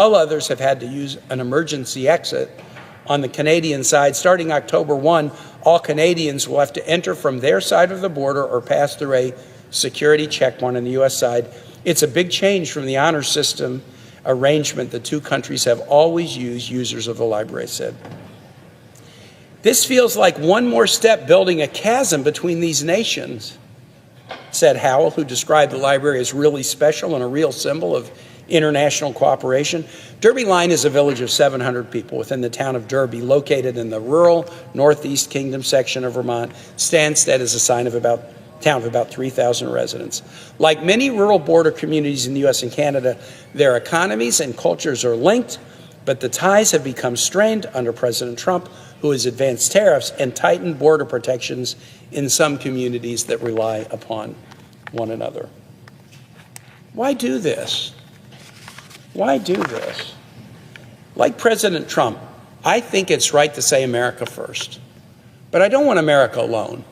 All others have had to use an emergency exit. On the Canadian side, starting October 1, all Canadians will have to enter from their side of the border or pass through a security checkpoint on the U.S. side. It's a big change from the honor system arrangement the two countries have always used, users of the library said. This feels like one more step building a chasm between these nations, said Howell, who described the library as really special and a real symbol of international cooperation. Derby Line is a village of 700 people within the town of Derby, located in the rural Northeast Kingdom section of Vermont. Stansted is a town of about 3,000 residents. Like many rural border communities in the U.S. and Canada, their economies and cultures are linked, but the ties have become strained under President Trump, who has advanced tariffs and tightened border protections in some communities that rely upon one another. Why do this? Why do this? Like President Trump, I think it's right to say America first. But I don't want America alone.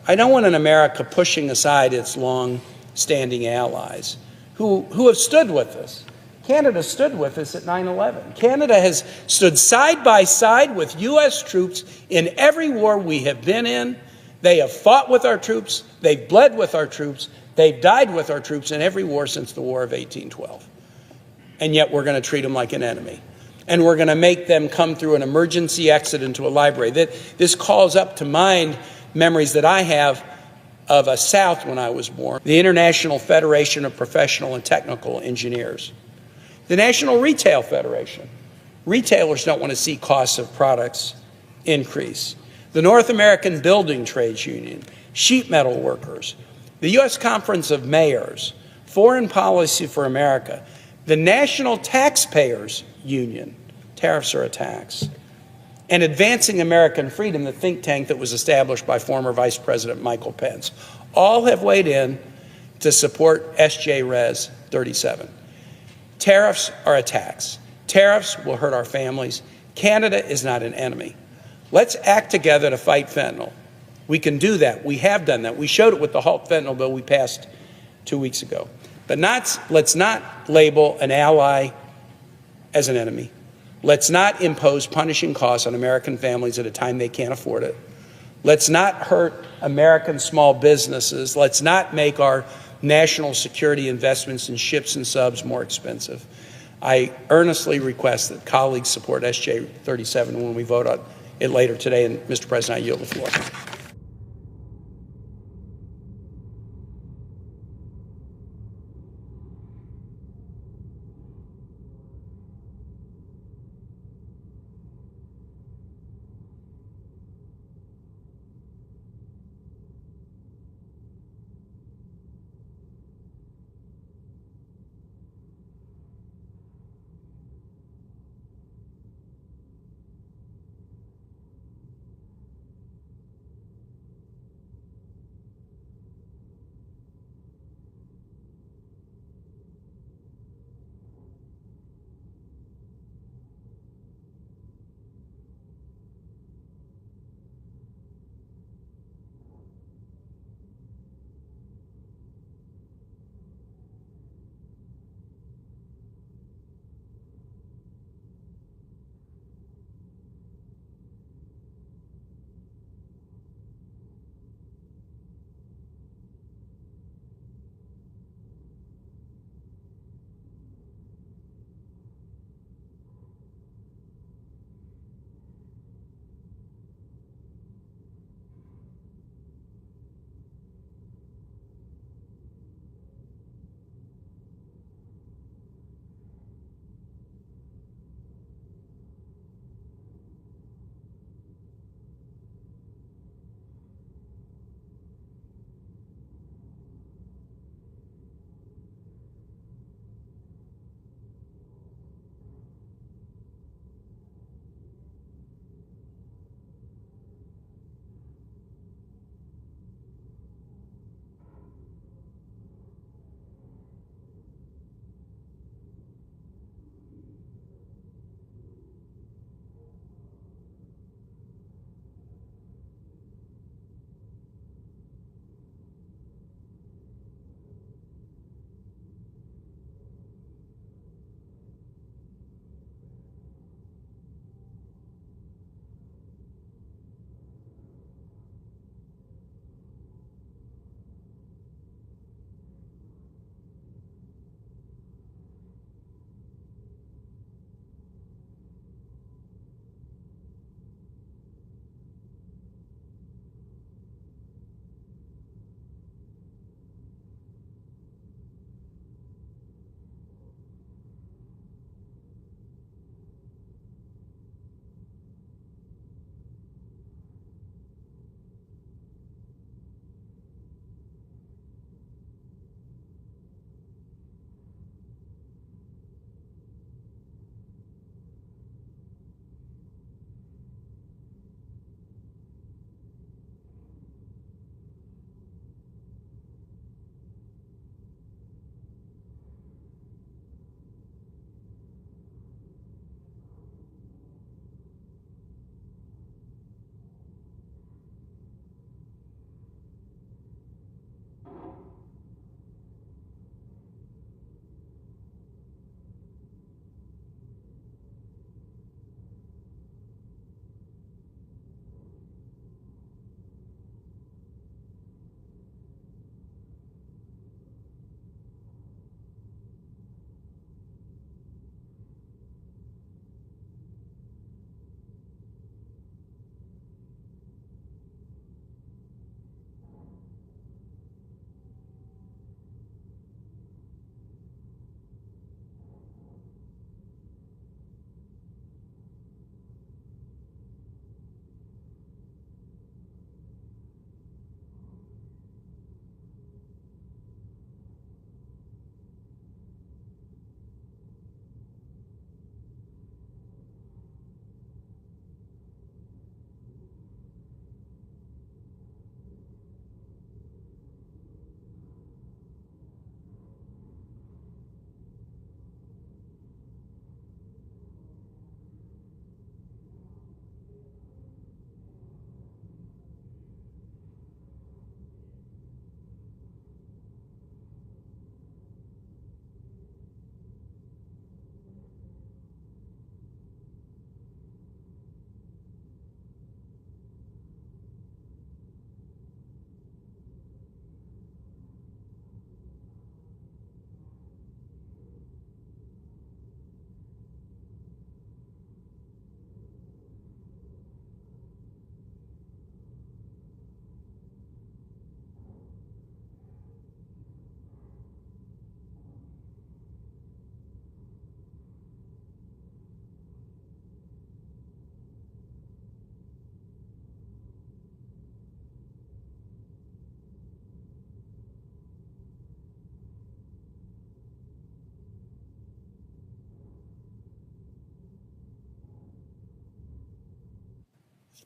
I don't want an America pushing aside its long-standing allies who have stood with us. Canada stood with us at 9/11. Canada has stood side by side with U.S. troops in every war we have been in. They have fought with our troops. They've bled with our troops. They've died with our troops in every war since the War of 1812. And yet we're going to treat them like an enemy. And we're going to make them come through an emergency exit into a library. This calls up to mind memories that I have of a South when I was born, the International Federation of Professional and Technical Engineers, the National Retail Federation. Retailers don't want to see costs of products increase. The North American Building Trades Union, sheet metal workers, the U.S. Conference of Mayors, Foreign Policy for America, the National Taxpayers Union, tariffs are a tax, and Advancing American Freedom, the think tank that was established by former Vice President Michael Pence, all have weighed in to support SJ Res 37. Tariffs are a tax. Tariffs will hurt our families. Canada is not an enemy. Let's act together to fight fentanyl. We can do that. We have done that. We showed it with the Halt fentanyl bill we passed 2 weeks ago. But let's not label an ally as an enemy. Let's not impose punishing costs on American families at a time they can't afford it. Let's not hurt American small businesses. Let's not make our national security investments in ships and subs more expensive. I earnestly request that colleagues support SJ 37 when we vote on it later today. And Mr. President, I yield the floor.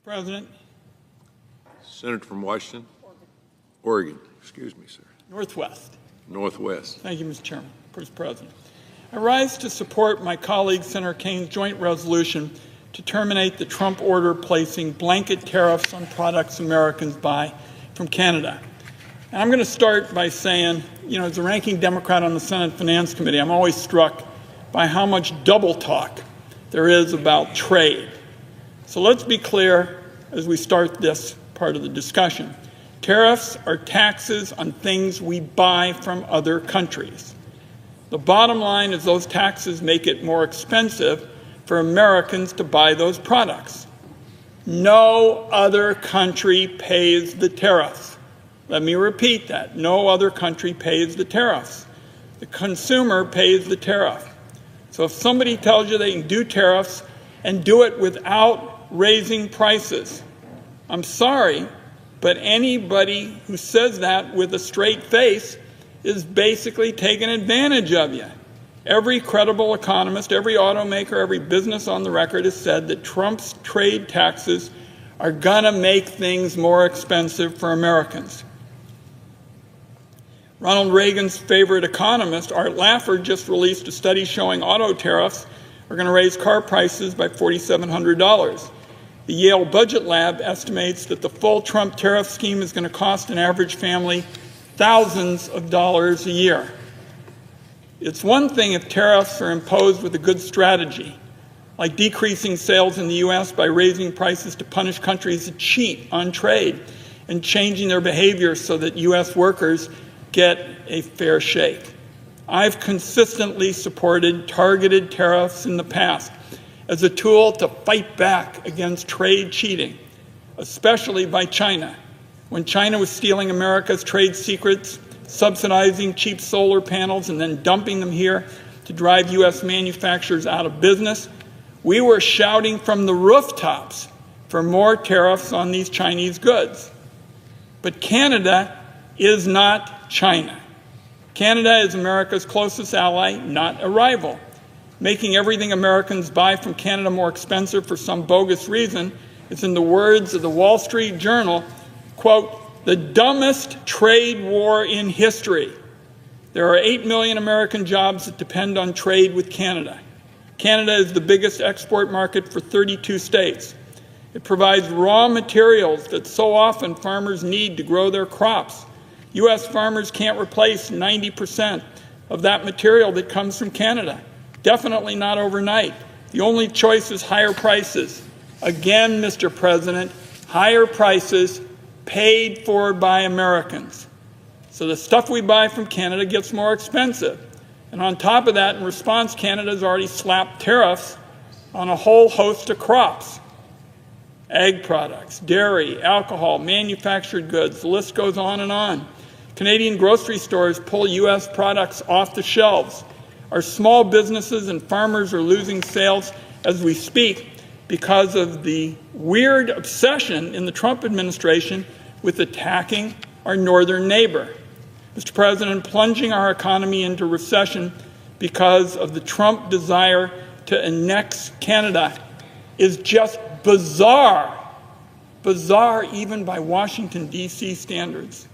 Mr. President. Senator from Washington. Oregon. Excuse me, sir. Northwest. Northwest. Thank you, Mr. Chairman. Mr. President. I rise to support my colleague, Senator Kaine's joint resolution to terminate the Trump order placing blanket tariffs on products Americans buy from Canada. And I'm going to start by saying, as a ranking Democrat on the Senate Finance Committee, I'm always struck by how much double talk there is about trade. So let's be clear as we start this part of the discussion. Tariffs are taxes on things we buy from other countries. The bottom line is those taxes make it more expensive for Americans to buy those products. No other country pays the tariffs. Let me repeat that. No other country pays the tariffs. The consumer pays the tariff. So if somebody tells you they can do tariffs and do it without raising prices, I'm sorry, but anybody who says that with a straight face is basically taking advantage of you. Every credible economist, every automaker, every business on the record has said that Trump's trade taxes are going to make things more expensive for Americans. Ronald Reagan's favorite economist, Art Laffer, just released a study showing auto tariffs are going to raise car prices by $4,700. The Yale Budget Lab estimates that the full Trump tariff scheme is going to cost an average family thousands of dollars a year. It's one thing if tariffs are imposed with a good strategy, like decreasing sales in the U.S. by raising prices to punish countries that cheat on trade and changing their behavior so that U.S. workers get a fair shake. I've consistently supported targeted tariffs in the past as a tool to fight back against trade cheating, especially by China. When China was stealing America's trade secrets, subsidizing cheap solar panels and then dumping them here to drive U.S. manufacturers out of business, we were shouting from the rooftops for more tariffs on these Chinese goods. But Canada is not China. Canada is America's closest ally, not a rival. Making everything Americans buy from Canada more expensive for some bogus reason is, in the words of the Wall Street Journal, quote, the dumbest trade war in history. There are 8 million American jobs that depend on trade with Canada. Canada is the biggest export market for 32 states. It provides raw materials that so often farmers need to grow their crops. U.S. farmers can't replace 90% of that material that comes from Canada. Definitely not overnight. The only choice is higher prices. Again, Mr. President, higher prices paid for by Americans. So the stuff we buy from Canada gets more expensive. And on top of that, in response, Canada's already slapped tariffs on a whole host of crops. Ag products, dairy, alcohol, manufactured goods, the list goes on and on. Canadian grocery stores pull U.S. products off the shelves. Our small businesses and farmers are losing sales as we speak because of the weird obsession in the Trump administration with attacking our northern neighbor. Mr. President, plunging our economy into recession because of the Trump desire to annex Canada is just bizarre. Bizarre even by Washington, D.C. standards.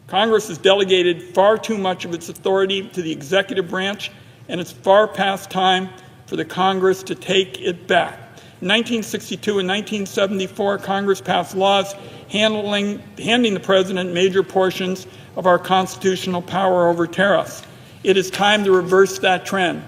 Congress has delegated far too much of its authority to the executive branch, and it's far past time for the Congress to take it back. In 1962 and 1974, Congress passed laws handing the President major portions of our constitutional power over tariffs. It is time to reverse that trend.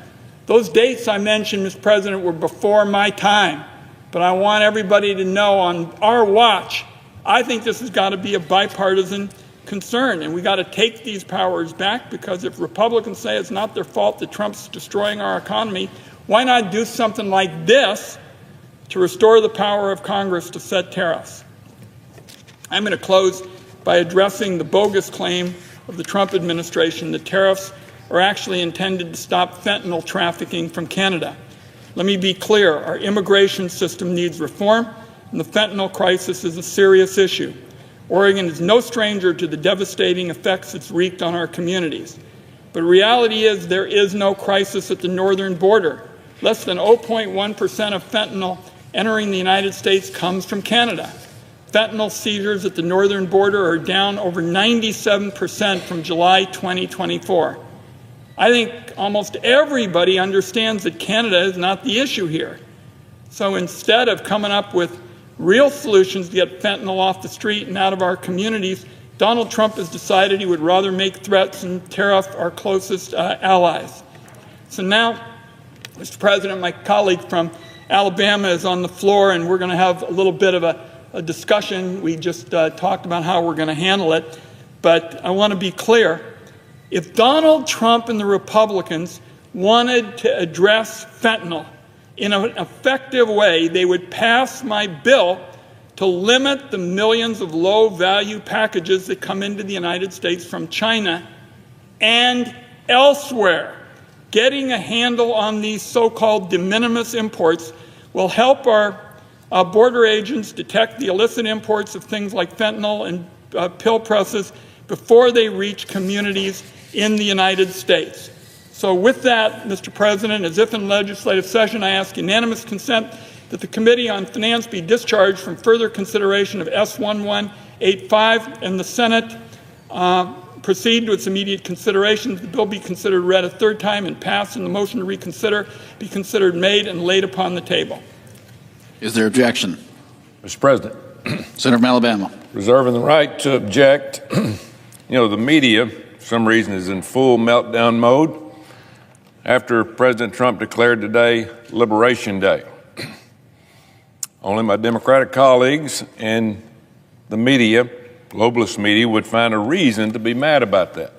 Those dates I mentioned, Mr. President, were before my time, but I want everybody to know on our watch, I think this has got to be a bipartisan concern, and we got to take these powers back, because if Republicans say it's not their fault that Trump's destroying our economy, why not do something like this to restore the power of Congress to set tariffs? I'm going to close by addressing the bogus claim of the Trump administration that tariffs are actually intended to stop fentanyl trafficking from Canada. Let me be clear, our immigration system needs reform, and the fentanyl crisis is a serious issue. Oregon is no stranger to the devastating effects it's wreaked on our communities. But reality is there is no crisis at the northern border. Less than 0.1% of fentanyl entering the United States comes from Canada. Fentanyl seizures at the northern border are down over 97% from July 2024. I think almost everybody understands that Canada is not the issue here. So instead of coming up with real solutions to get fentanyl off the street and out of our communities, Donald Trump has decided he would rather make threats and tariff our closest allies. So now, Mr. President, my colleague from Alabama is on the floor, and we're going to have a little bit of a discussion. We just talked about how we're going to handle it. But I want to be clear. If Donald Trump and the Republicans wanted to address fentanyl in an effective way, they would pass my bill to limit the millions of low-value packages that come into the United States from China and elsewhere. Getting a handle on these so-called de minimis imports will help our border agents detect the illicit imports of things like fentanyl and pill presses before they reach communities in the United States. So with that, Mr. President, as if in legislative session, I ask unanimous consent that the Committee on Finance be discharged from further consideration of S1185 and the Senate proceed to its immediate consideration. The bill be considered read a third time and passed, and the motion to reconsider be considered made and laid upon the table. Is there objection? Mr. President. Senator from Alabama. Reserving the right to object. The media, for some reason, is in full meltdown mode after President Trump declared today Liberation Day. Only my Democratic colleagues and the media, globalist media, would find a reason to be mad about that.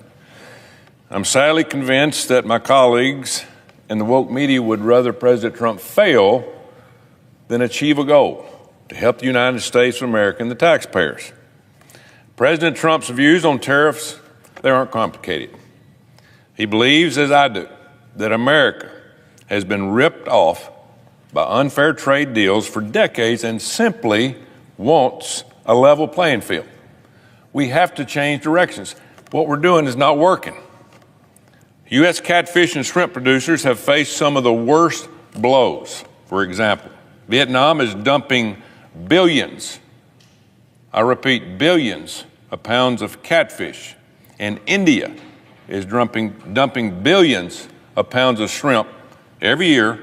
I'm sadly convinced that my colleagues and the woke media would rather President Trump fail than achieve a goal to help the United States of America and the taxpayers. President Trump's views on tariffs, they aren't complicated. He believes, as I do, that America has been ripped off by unfair trade deals for decades and simply wants a level playing field. We have to change directions. What we're doing is not working. U.S. catfish and shrimp producers have faced some of the worst blows. For example, Vietnam is dumping billions, I repeat, billions of pounds of catfish, and India is dumping billions of pounds of shrimp every year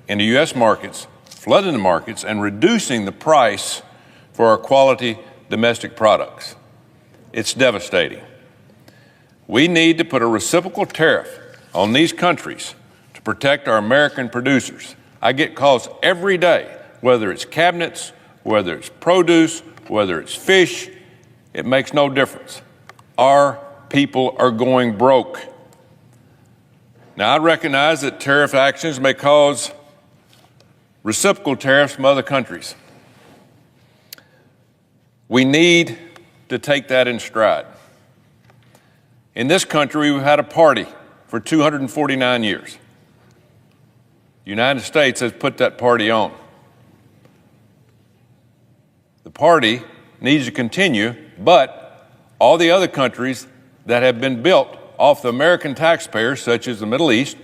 into U.S. markets, flooding the markets, and reducing the price for our quality domestic products. It's devastating. We need to put a reciprocal tariff on these countries to protect our American producers. I get calls every day, whether it's cabinets, whether it's produce, whether it's fish, it makes no difference. Our people are going broke. Now, I recognize that tariff actions may cause reciprocal tariffs from other countries. We need to take that in stride. In this country, we've had a party for 249 years. The United States has put that party on. The party needs to continue, but all the other countries that have been built off the American taxpayers, such as the Middle East,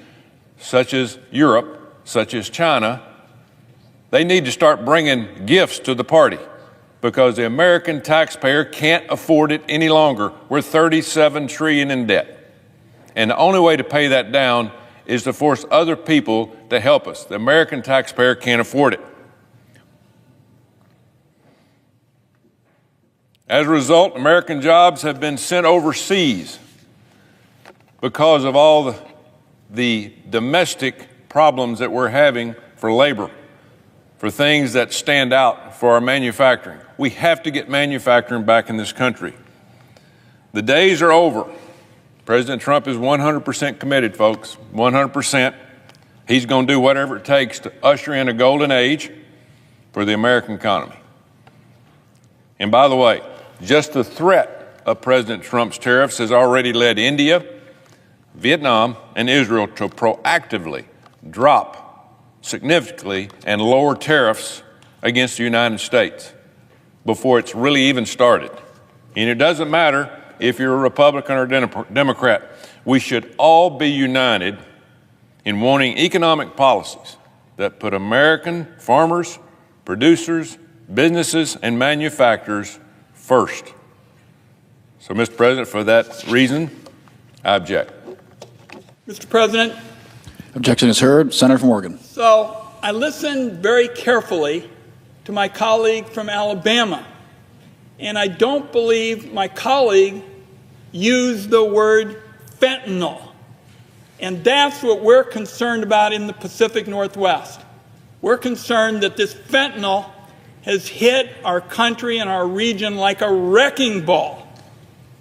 such as Europe, such as China, they need to start bringing gifts to the party because the American taxpayer can't afford it any longer. We're $37 trillion in debt. And the only way to pay that down is to force other people to help us. The American taxpayer can't afford it. As a result, American jobs have been sent overseas because of all the domestic problems that we're having for labor, for things that stand out for our manufacturing. We have to get manufacturing back in this country. The days are over. President Trump is 100% committed, folks, 100%. He's going to do whatever it takes to usher in a golden age for the American economy. And by the way, just the threat of President Trump's tariffs has already led India, Vietnam, and Israel to proactively drop significantly and lower tariffs against the United States before it's really even started. And it doesn't matter if you're a Republican or Democrat. We should all be united in wanting economic policies that put American farmers, producers, businesses, and manufacturers first. So, Mr. President, for that reason, I object. Mr. President, Objection is heard. Senator from Oregon. so I listened very carefully to my colleague from Alabama, and I don't believe my colleague used the word fentanyl. And that's what we're concerned about in the Pacific Northwest. We're concerned that this fentanyl has hit our country and our region like a wrecking ball.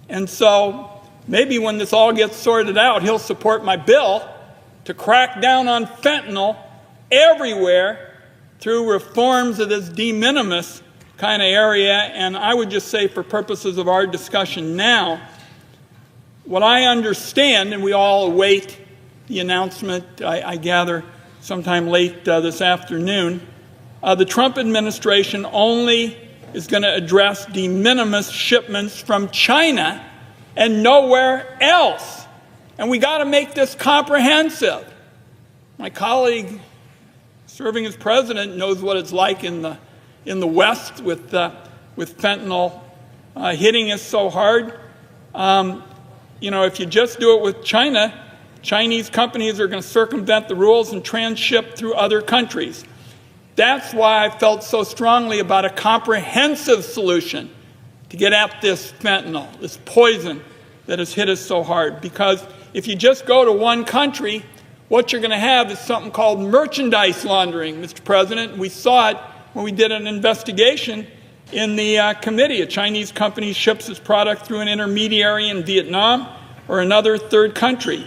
And so maybe when this all gets sorted out, he'll support my bill to crack down on fentanyl everywhere through reforms of this de minimis kind of area. And I would just say, for purposes of our discussion now, what I understand, and we all await the announcement, I gather, sometime late this afternoon, the Trump administration only is going to address de minimis shipments from China and nowhere else. And we got to make this comprehensive. My colleague serving as president knows what it's like in the West with fentanyl hitting us so hard. If you just do it with China, Chinese companies are going to circumvent the rules and transship through other countries. That's why I felt so strongly about a comprehensive solution to get at this fentanyl, this poison that has hit us so hard. Because if you just go to one country, what you're going to have is something called merchandise laundering, Mr. President. We saw it when we did an investigation in the committee. A Chinese company ships its product through an intermediary in Vietnam or another third country.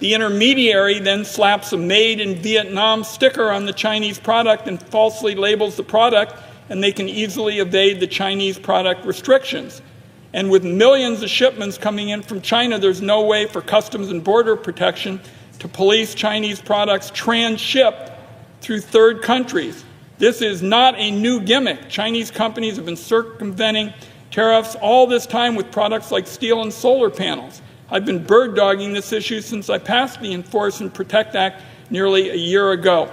The intermediary then slaps a made in Vietnam sticker on the Chinese product and falsely labels the product, and they can easily evade the Chinese product restrictions. And with millions of shipments coming in from China, there's no way for Customs and Border Protection to police Chinese products transshipped through third countries. This is not a new gimmick. Chinese companies have been circumventing tariffs all this time with products like steel and solar panels. I've been bird-dogging this issue since I passed the Enforce and Protect Act nearly a year ago.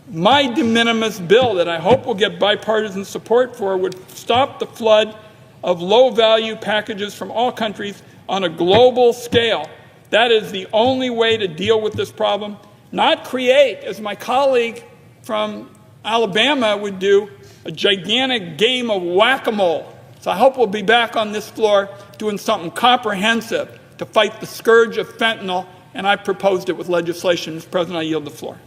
My de minimis bill that I hope will get bipartisan support for would stop the flood of low-value packages from all countries on a global scale. That is the only way to deal with this problem, not create, as my colleague from Alabama would do, a gigantic game of whack-a-mole. So I hope we'll be back on this floor doing something comprehensive to fight the scourge of fentanyl, and I proposed it with legislation. Mr. President, I yield the floor.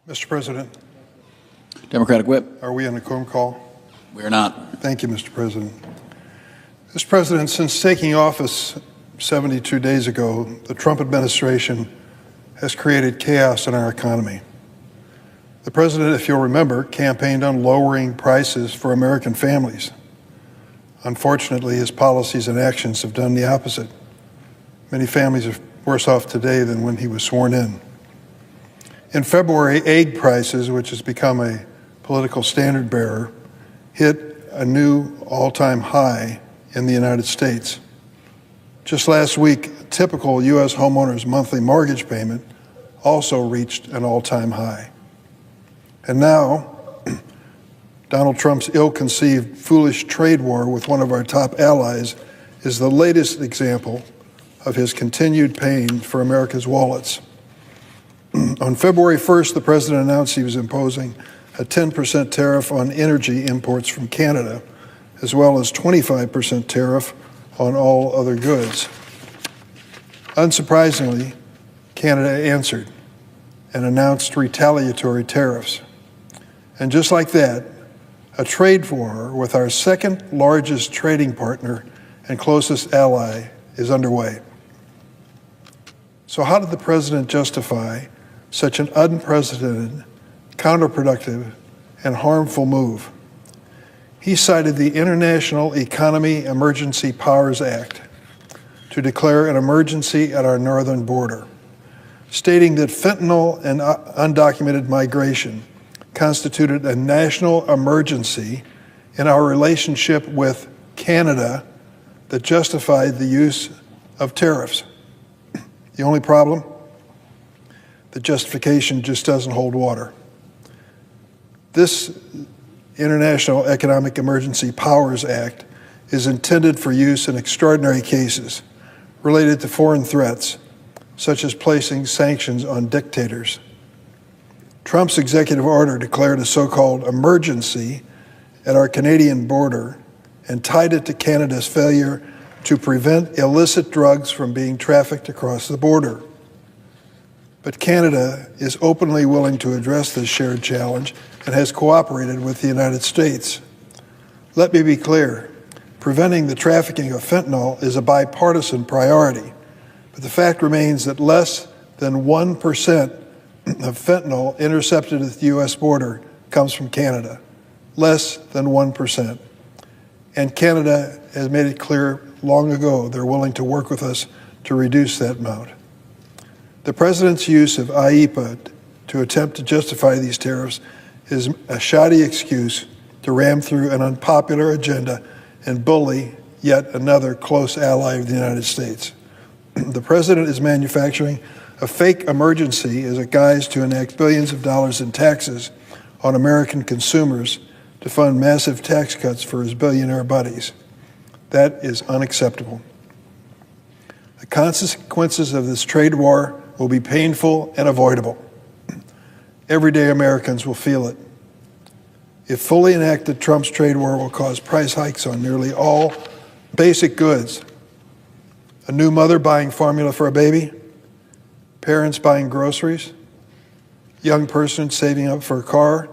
Mr. President, Democratic Whip. are we on a quorum call? We are not. Thank you, Mr. President. Mr. President, since taking office 72 days ago, the Trump administration has created chaos in our economy. The President, if you'll remember, campaigned on lowering prices for American families. Unfortunately, his policies and actions have done the opposite. Many families are worse off today than when he was sworn in. In February, egg prices, which has become a political standard bearer, hit a new all-time high in the United States. Just last week, a typical U.S. homeowner's monthly mortgage payment also reached an all-time high. And now, Donald Trump's ill-conceived, foolish trade war with one of our top allies is the latest example of his continued pain for America's wallets. On February 1st, the President announced he was imposing a 10% tariff on energy imports from Canada, as well as 25% tariff on all other goods. Unsurprisingly, Canada answered and announced retaliatory tariffs. And just like that, a trade war with our second largest trading partner and closest ally is underway. So how did the President justify such an unprecedented, counterproductive, and harmful move? He cited the International Economy Emergency Powers Act to declare an emergency at our northern border, stating that fentanyl and undocumented migration constituted a national emergency in our relationship with Canada that justified the use of tariffs. The only problem? The justification just doesn't hold water. This International Economic Emergency Powers Act is intended for use in extraordinary cases related to foreign threats, such as placing sanctions on dictators. Trump's executive order declared a so-called emergency at our Canadian border and tied it to Canada's failure to prevent illicit drugs from being trafficked across the border. But Canada is openly willing to address this shared challenge and has cooperated with the United States. Let me be clear, preventing the trafficking of fentanyl is a bipartisan priority, but the fact remains that less than 1% of fentanyl intercepted at the U.S. border comes from Canada. Less than 1%. And Canada has made it clear long ago they're willing to work with us to reduce that amount. The President's use of IEPA to attempt to justify these tariffs is a shoddy excuse to ram through an unpopular agenda and bully yet another close ally of the United States. The President is manufacturing a fake emergency as a guise to enact billions of dollars in taxes on American consumers to fund massive tax cuts for his billionaire buddies. That is unacceptable. The consequences of this trade war will be painful and avoidable. Everyday Americans will feel it. If fully enacted, Trump's trade war will cause price hikes on nearly all basic goods. A new mother buying formula for a baby, parents buying groceries, young person saving up for a car,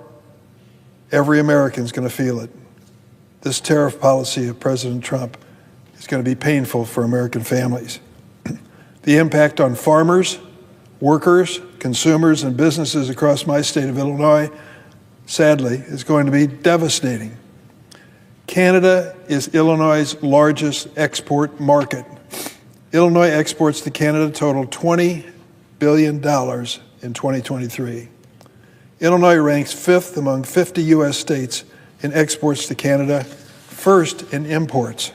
every American's going to feel it. This tariff policy of President Trump is going to be painful for American families. The impact on farmers, workers, consumers, and businesses across my state of Illinois, sadly, is going to be devastating. Canada is Illinois' largest export market. Illinois exports to Canada totaled $20 billion in 2023. Illinois ranks fifth among 50 U.S. states in exports to Canada, first in imports.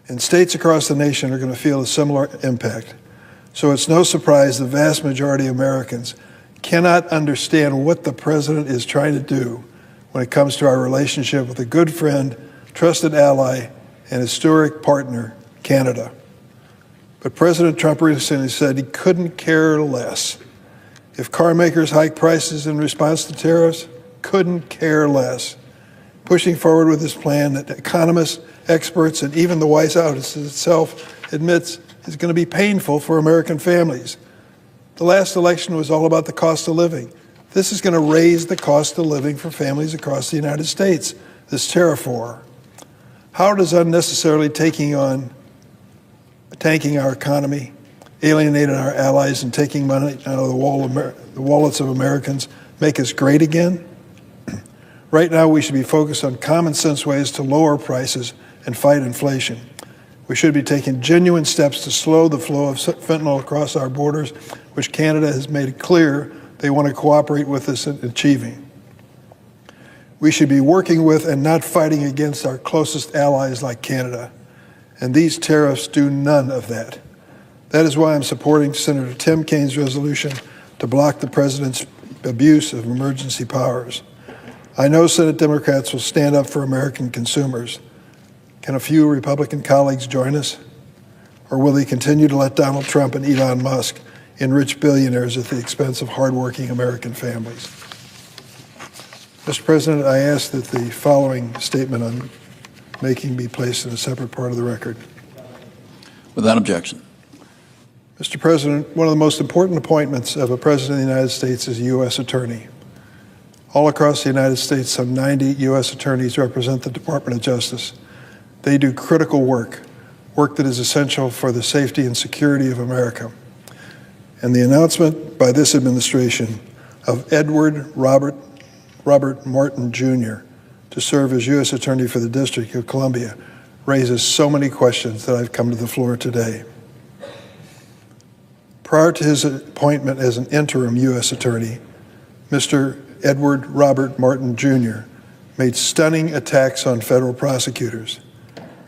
And states across the nation are going to feel a similar impact. So it's no surprise the vast majority of Americans cannot understand what the President is trying to do when it comes to our relationship with a good friend, trusted ally, and historic partner, Canada. But President Trump recently said he couldn't care less. If car makers hike prices in response to tariffs, couldn't care less. Pushing forward with this plan that economists, experts, and even the White House itself admits is going to be painful for American families. The last election was all about the cost of living. This is going to raise the cost of living for families across the United States, this tariff war. How does unnecessarily tanking our economy, alienating our allies, and taking money out of the wallets of Americans make us great again? Right now, we should be focused on common sense ways to lower prices and fight inflation. We should be taking genuine steps to slow the flow of fentanyl across our borders, which Canada has made it clear they want to cooperate with us in achieving. We should be working with and not fighting against our closest allies like Canada, and these tariffs do none of that. That is why I'm supporting Senator Tim Kaine's resolution to block the president's abuse of emergency powers. I know Senate Democrats will stand up for American consumers. Can a few Republican colleagues join us? Or will they continue to let Donald Trump and Elon Musk enrich billionaires at the expense of hardworking American families? Mr. President, I ask that the following statement I'm making be placed in a separate part of the record. Without objection. Mr. President, one of the most important appointments of a President of the United States is a U.S. Attorney. All across the United States, some 90 U.S. attorneys represent the Department of Justice. They do critical work that is essential for the safety and security of America. And the announcement by this administration of Edward Robert Martin Jr. to serve as U.S. Attorney for the District of Columbia raises so many questions that I've come to the floor today. Prior to his appointment as an interim U.S. Attorney, Mr. Edward Robert Martin Jr. made stunning attacks on federal prosecutors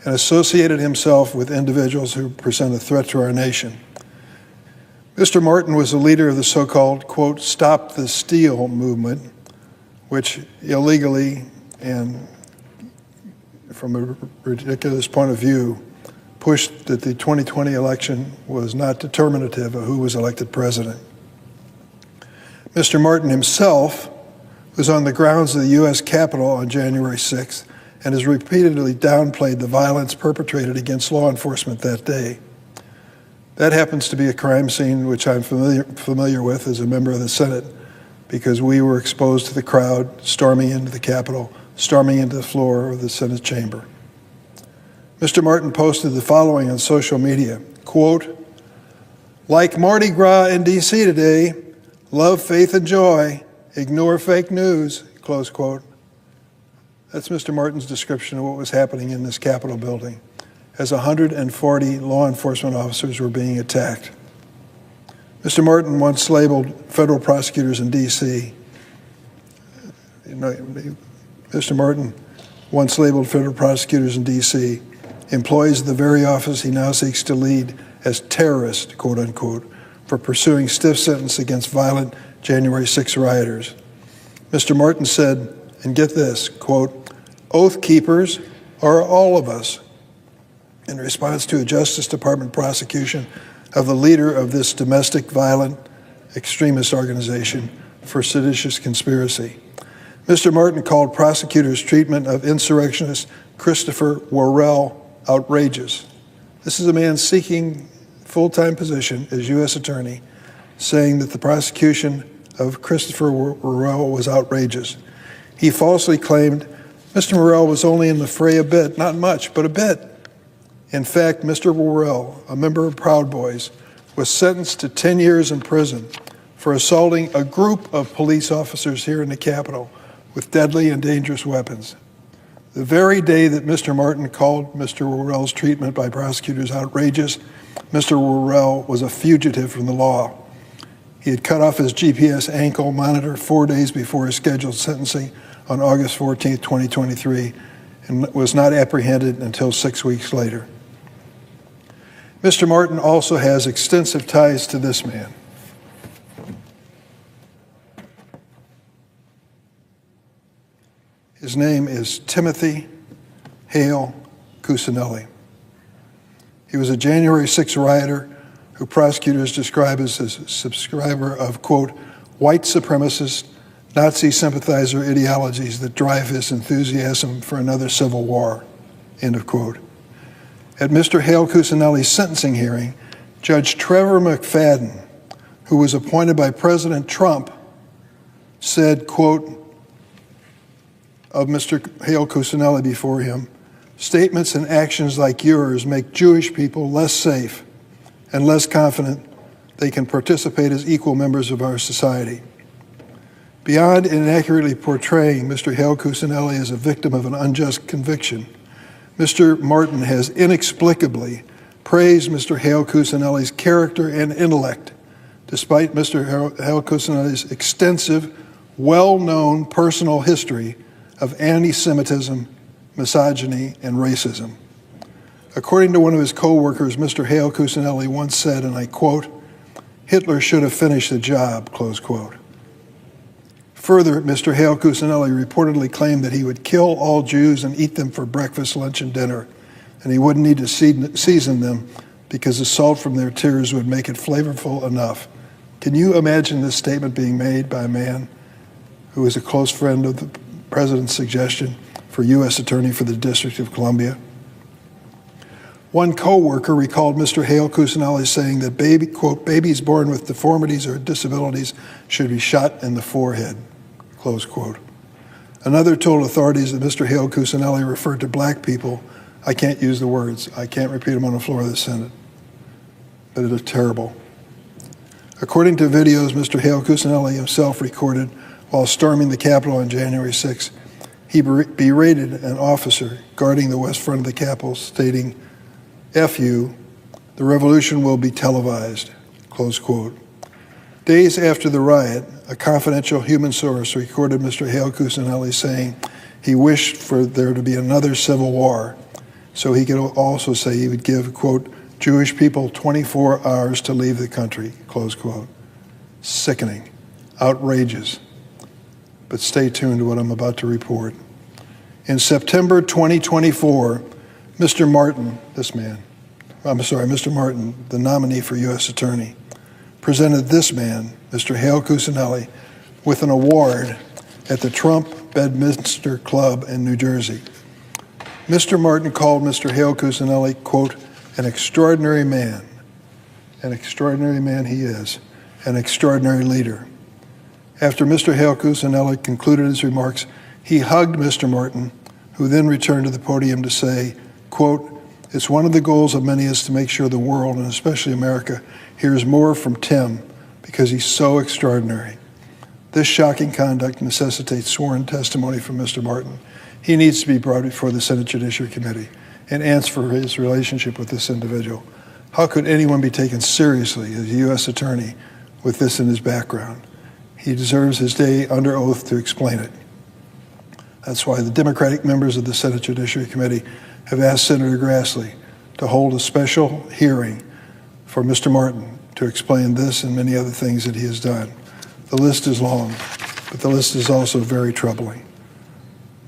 and associated himself with individuals who present a threat to our nation. Mr. Martin was a leader of the so-called, quote, Stop the Steal movement, which illegally and from a ridiculous point of view pushed that the 2020 election was not determinative of who was elected president. Mr. Martin himself was on the grounds of the U.S. Capitol on January 6th and has repeatedly downplayed the violence perpetrated against law enforcement that day. That happens to be a crime scene which I'm familiar with as a member of the Senate because we were exposed to the crowd storming into the Capitol, storming into the floor of the Senate chamber. Mr. Martin posted the following on social media, quote, like Mardi Gras in D.C. today, love, faith, and joy, ignore fake news, close quote. That's Mr. Martin's description of what was happening in this Capitol building as 140 law enforcement officers were being attacked. Mr. Martin once labeled federal prosecutors in D.C. Mr. Martin once labeled federal prosecutors in D.C. employees of the very office he now seeks to lead as terrorists, quote unquote, for pursuing stiff sentence against violent January 6 rioters. Mr. Martin said, and get this, quote, oath keepers are all of us, in response to a Justice Department prosecution of the leader of this domestic violent extremist organization for seditious conspiracy. Mr. Martin called prosecutors' treatment of insurrectionist Christopher Worrell outrageous. This is a man seeking full-time position as U.S. Attorney, saying that the prosecution of Christopher Worrell was outrageous. He falsely claimed Mr. Worrell was only in the fray a bit, not much, but a bit. In fact, Mr. Worrell, a member of Proud Boys, was sentenced to 10 years in prison for assaulting a group of police officers here in the Capitol with deadly and dangerous weapons. The very day that Mr. Martin called Mr. Worrell's treatment by prosecutors outrageous, Mr. Worrell was a fugitive from the law. He had cut off his GPS ankle monitor 4 days before his scheduled sentencing on August 14, 2023, and was not apprehended until 6 weeks later. Mr. Martin also has extensive ties to this man. His name is Timothy Hale Cuccinelli. He was a January 6 rioter who prosecutors describe as a subscriber of, quote, white supremacist, Nazi sympathizer ideologies that drive his enthusiasm for another civil war, end of quote. At Mr. Hale Cuccinelli's sentencing hearing, Judge Trevor McFadden who was appointed by President Trump, said, quote, of Mr. Hale Cuccinelli before him, statements and actions like yours make Jewish people less safe and less confident they can participate as equal members of our society. Beyond inaccurately portraying Mr. Hale Cuccinelli as a victim of an unjust conviction, Mr. Martin has inexplicably praised Mr. Hale Cuccinelli's character and intellect, despite Mr. Hale Cuccinelli's extensive, well-known personal history of anti-Semitism, misogyny, and racism. According to one of his co-workers, Mr. Hale Cuccinelli once said, and I quote, "Hitler should have finished the job," close quote. Further, Mr. Hale Cuccinelli reportedly claimed that he would kill all Jews and eat them for breakfast, lunch, and dinner, and he wouldn't need to season them because the salt from their tears would make it flavorful enough. Can you imagine this statement being made by a man who is a close friend of the President's suggestion for U.S. Attorney for the District of Columbia? One co-worker recalled Mr. Hale Cuccinelli saying that quote, babies born with deformities or disabilities should be shot in the forehead, close quote. Another told authorities that Mr. Hale Cuccinelli referred to black people. I can't use the words. I can't repeat them on the floor of the Senate, but it is terrible. According to videos Mr. Hale Cuccinelli himself recorded while storming the Capitol on January 6, he berated an officer guarding the west front of the Capitol, stating, "F you, the revolution will be televised," close quote. Days after the riot, a confidential human source recorded Mr. Hale Cuccinelli saying he wished for there to be another civil war, so he could also say he would give, quote, Jewish people 24 hours to leave the country, close quote. Sickening, outrageous. But stay tuned to what I'm about to report. In September 2024, Mr. Martin, Mr. Martin, the nominee for U.S. Attorney, presented this man, Mr. Hale Cuccinelli, with an award at the Trump Bedminster Club in New Jersey. Mr. Martin called Mr. Hale Cuccinelli, quote, an extraordinary man he is, an extraordinary leader. After Mr. Hale Cuccinelli concluded his remarks, he hugged Mr. Martin, who then returned to the podium to say, quote, it's one of the goals of many is to make sure the world, and especially America, hears more from Tim because he's so extraordinary. This shocking conduct necessitates sworn testimony from Mr. Martin. He needs to be brought before the Senate Judiciary Committee and answer for his relationship with this individual. How could anyone be taken seriously as a U.S. attorney with this in his background? He deserves his day under oath to explain it. That's why the Democratic members of the Senate Judiciary Committee have asked Senator Grassley to hold a special hearing for Mr. Martin to explain this and many other things that he has done. The list is long, but the list is also very troubling.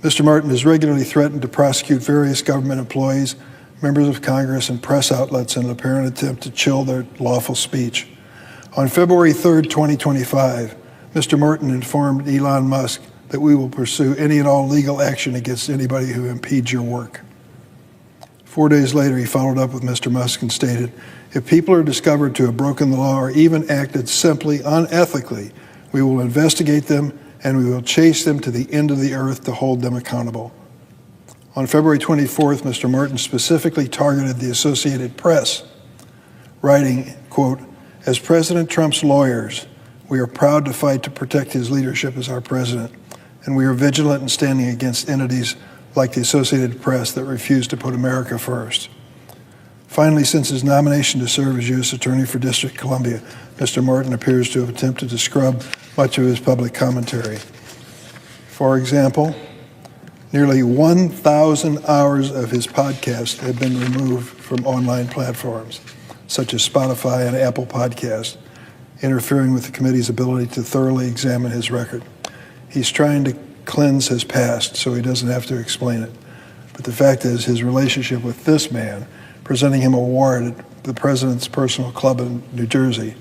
Mr. Martin has regularly threatened to prosecute various government employees, members of Congress, and press outlets in an apparent attempt to chill their lawful speech. On February 3rd, 2025, Mr. Martin informed Elon Musk that we will pursue any and all legal action against anybody who impedes your work. 4 days later, he followed up with Mr. Musk and stated, if people are discovered to have broken the law or even acted simply unethically, we will investigate them and we will chase them to the end of the earth to hold them accountable. On February 24th, Mr. Martin specifically targeted the Associated Press, writing, quote, as President Trump's lawyers, we are proud to fight to protect his leadership as our president, and we are vigilant in standing against entities like the Associated Press that refuse to put America first. Finally, since his nomination to serve as U.S. Attorney for District of Columbia, Mr. Martin appears to have attempted to scrub much of his public commentary. For example, nearly 1,000 hours of his podcast have been removed from online platforms, such as Spotify and Apple Podcasts, interfering with the committee's ability to thoroughly examine his record. He's trying to cleanse his past so he doesn't have to explain it. But the fact is, his relationship with this man, presenting him an award at the president's personal club in New Jersey,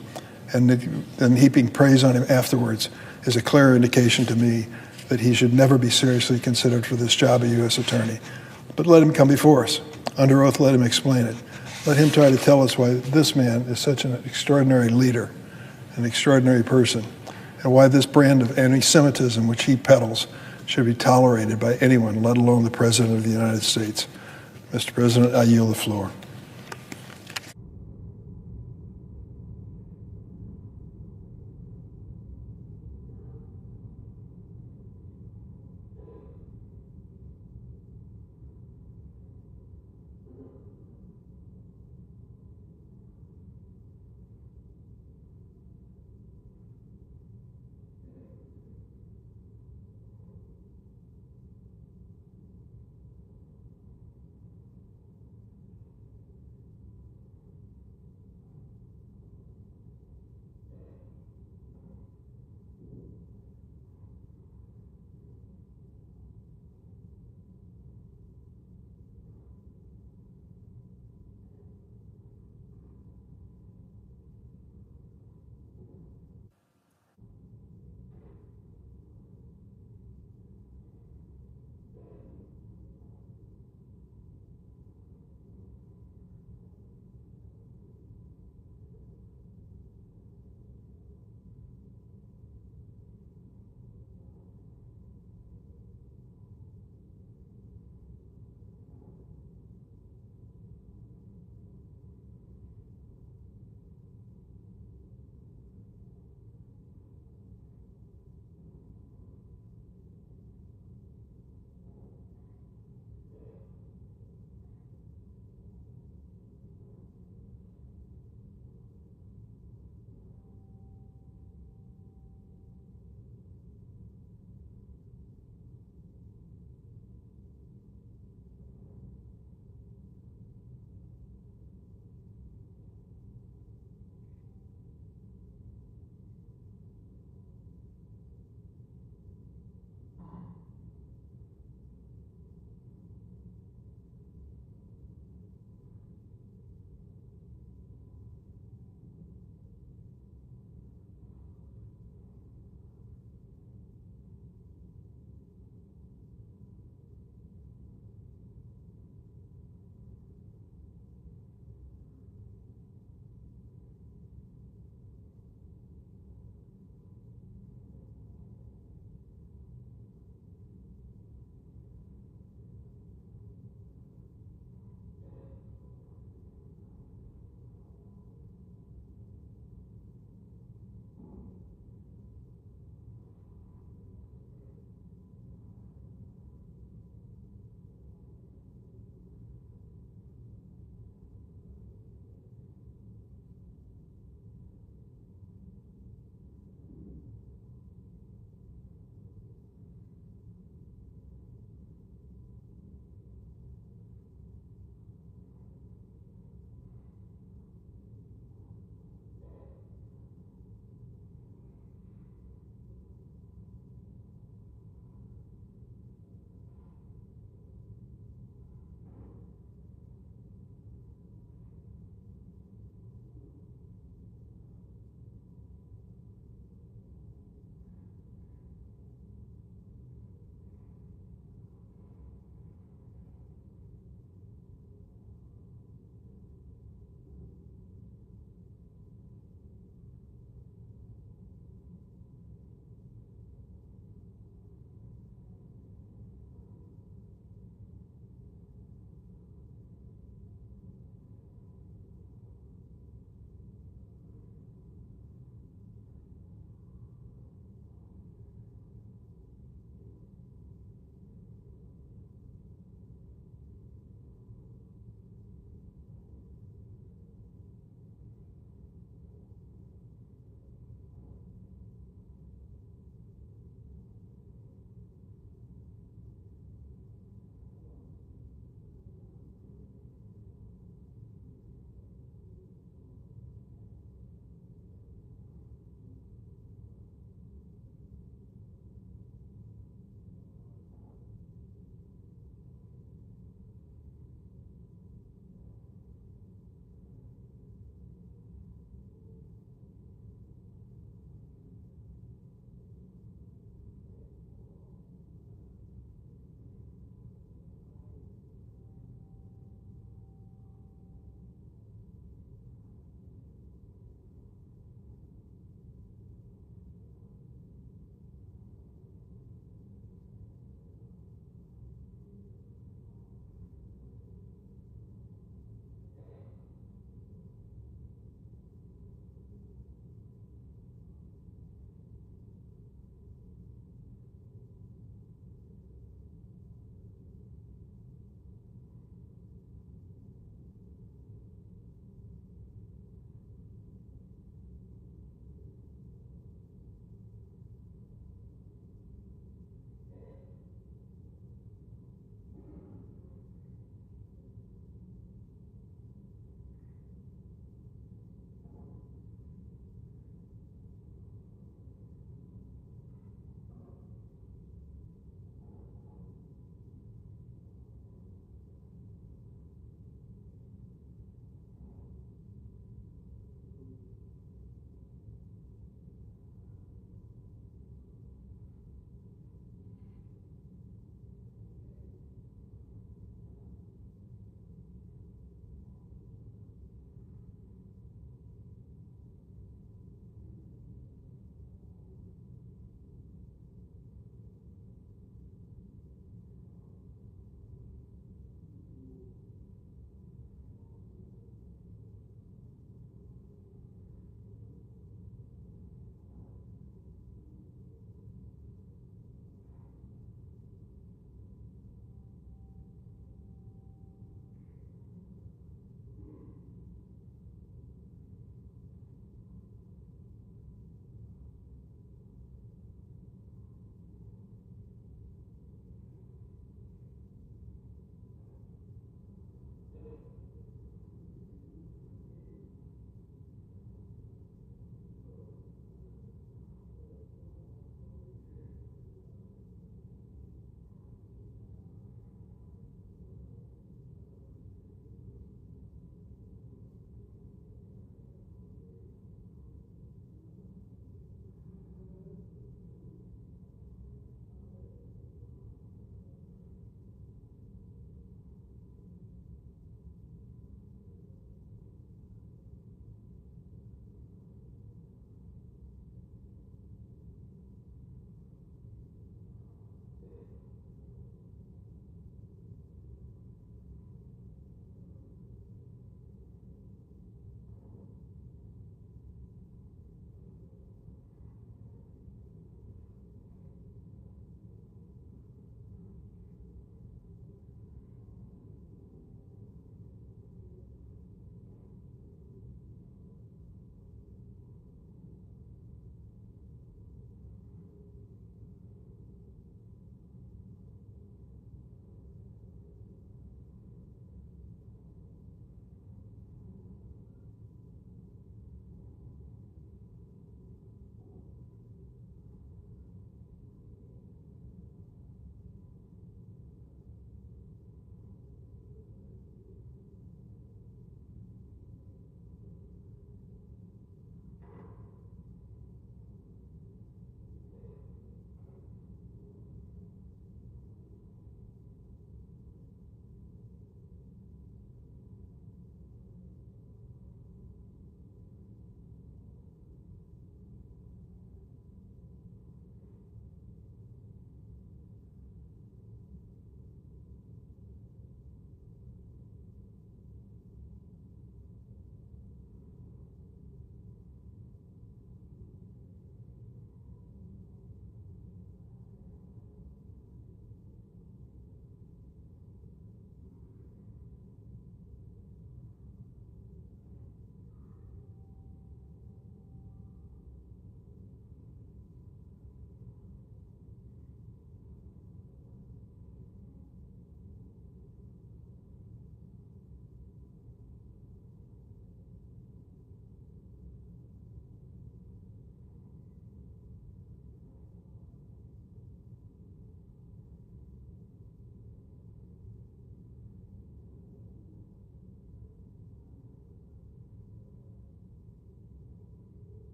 and heaping praise on him afterwards, is a clear indication to me that he should never be seriously considered for this job of U.S. Attorney. But let him come before us. Under oath, let him explain it. Let him try to tell us why this man is such an extraordinary leader an extraordinary person, and why this brand of anti-Semitism which he peddles should be tolerated by anyone, let alone the President of the United States. Mr. President, I yield the floor.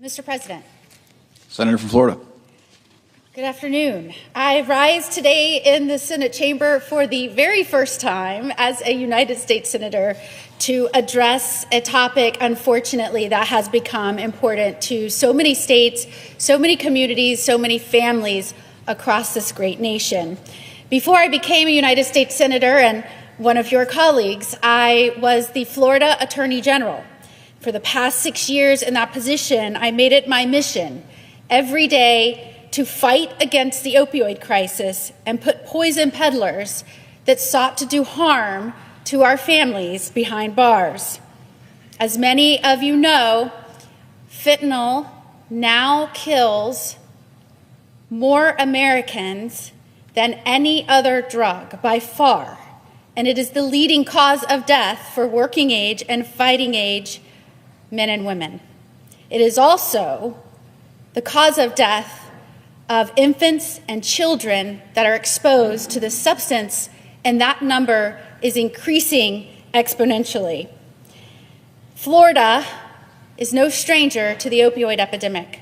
Mr. President. Senator from Florida. Good afternoon. I rise today in the Senate chamber for the very first time as a United States Senator to address a topic, unfortunately, that has become important to so many states, so many communities, so many families across this great nation. Before I became a United States Senator and one of your colleagues, I was the Florida Attorney General. For the past 6 years in that position, I made it my mission every day to fight against the opioid crisis and put poison peddlers that sought to do harm to our families behind bars. As many of you know, fentanyl now kills more Americans than any other drug by far, and it is the leading cause of death for working age and fighting age men and women. It is also the cause of death of infants and children that are exposed to this substance, and that number is increasing exponentially. Florida is no stranger to the opioid epidemic.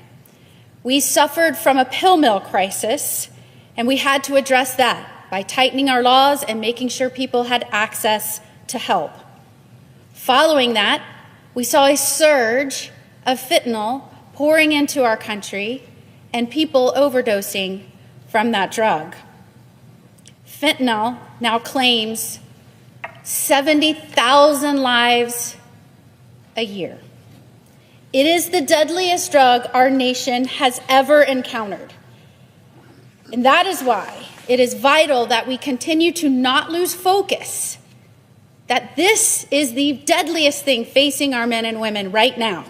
We suffered from a pill mill crisis, and we had to address that by tightening our laws and making sure people had access to help. Following that, we saw a surge of fentanyl pouring into our country and people overdosing from that drug. Fentanyl now claims 70,000 lives a year. It is the deadliest drug our nation has ever encountered. And that is why it is vital that we continue to not lose focus that this is the deadliest thing facing our men and women right now.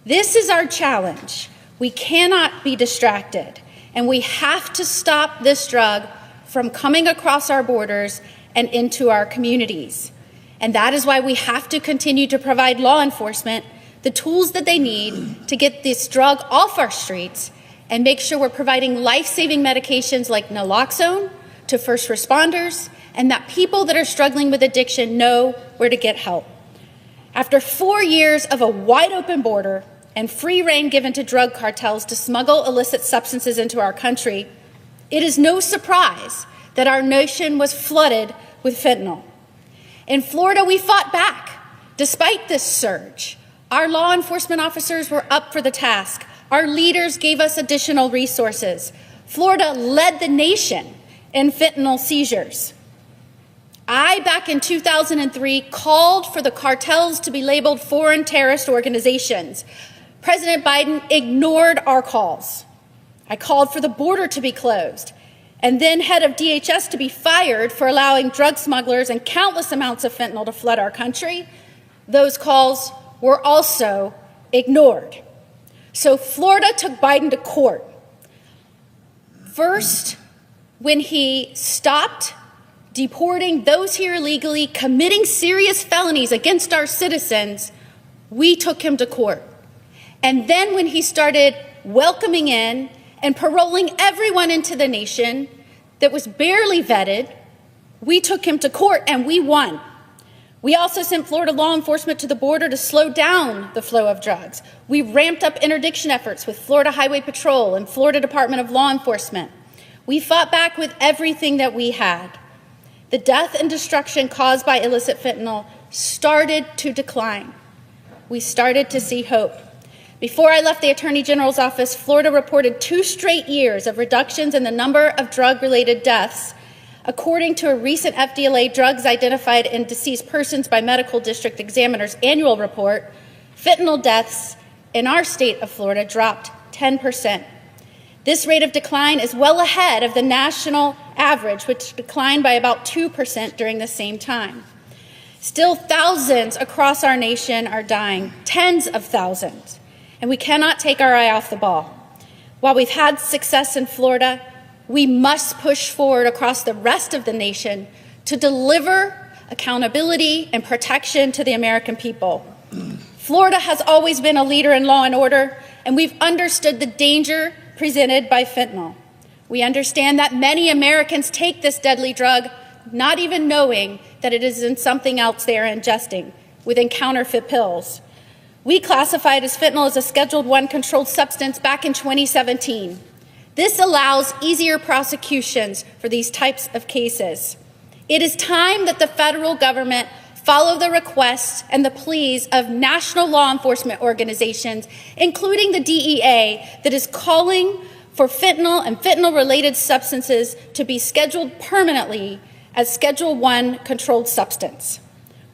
This is our challenge. We cannot be distracted, and we have to stop this drug from coming across our borders and into our communities. And that is why we have to continue to provide law enforcement the tools that they need to get this drug off our streets and make sure we're providing life-saving medications like naloxone to first responders, and that people that are struggling with addiction know where to get help. After 4 years of a wide-open border and free rein given to drug cartels to smuggle illicit substances into our country, it is no surprise that our nation was flooded with fentanyl. In Florida, we fought back. Despite this surge, our law enforcement officers were up for the task. Our leaders gave us additional resources. Florida led the nation in fentanyl seizures. I, back in 2003, called for the cartels to be labeled foreign terrorist organizations. President Biden ignored our calls. I called for the border to be closed, and then head of DHS to be fired for allowing drug smugglers and countless amounts of fentanyl to flood our country. Those calls were also ignored. So Florida took Biden to court. First, when he stopped deporting those here illegally, committing serious felonies against our citizens, we took him to court. And then when he started welcoming in and paroling everyone into the nation that was barely vetted, we took him to court and we won. We also sent Florida law enforcement to the border to slow down the flow of drugs. We ramped up interdiction efforts with Florida Highway Patrol and Florida Department of Law Enforcement. We fought back with everything that we had. The death and destruction caused by illicit fentanyl started to decline. We started to see hope. Before I left the Attorney General's office, Florida reported 2 straight years of reductions in the number of drug-related deaths. According to a recent FDLA Drugs Identified in Deceased Persons by Medical District Examiner's annual report, fentanyl deaths in our state of Florida dropped 10%. This rate of decline is well ahead of the national average, which declined by about 2% during the same time. Still, thousands across our nation are dying, tens of thousands, and we cannot take our eye off the ball. While we've had success in Florida, we must push forward across the rest of the nation to deliver accountability and protection to the American people. Florida has always been a leader in law and order, and we've understood the danger presented by fentanyl. We understand that many Americans take this deadly drug not even knowing that it is in something else they are ingesting, within counterfeit pills. We classified as fentanyl as a Schedule I controlled substance back in 2017. This allows easier prosecutions for these types of cases. It is time that the federal government follow the requests and the pleas of national law enforcement organizations, including the DEA, that is calling for fentanyl and fentanyl-related substances to be scheduled permanently as Schedule I controlled substance.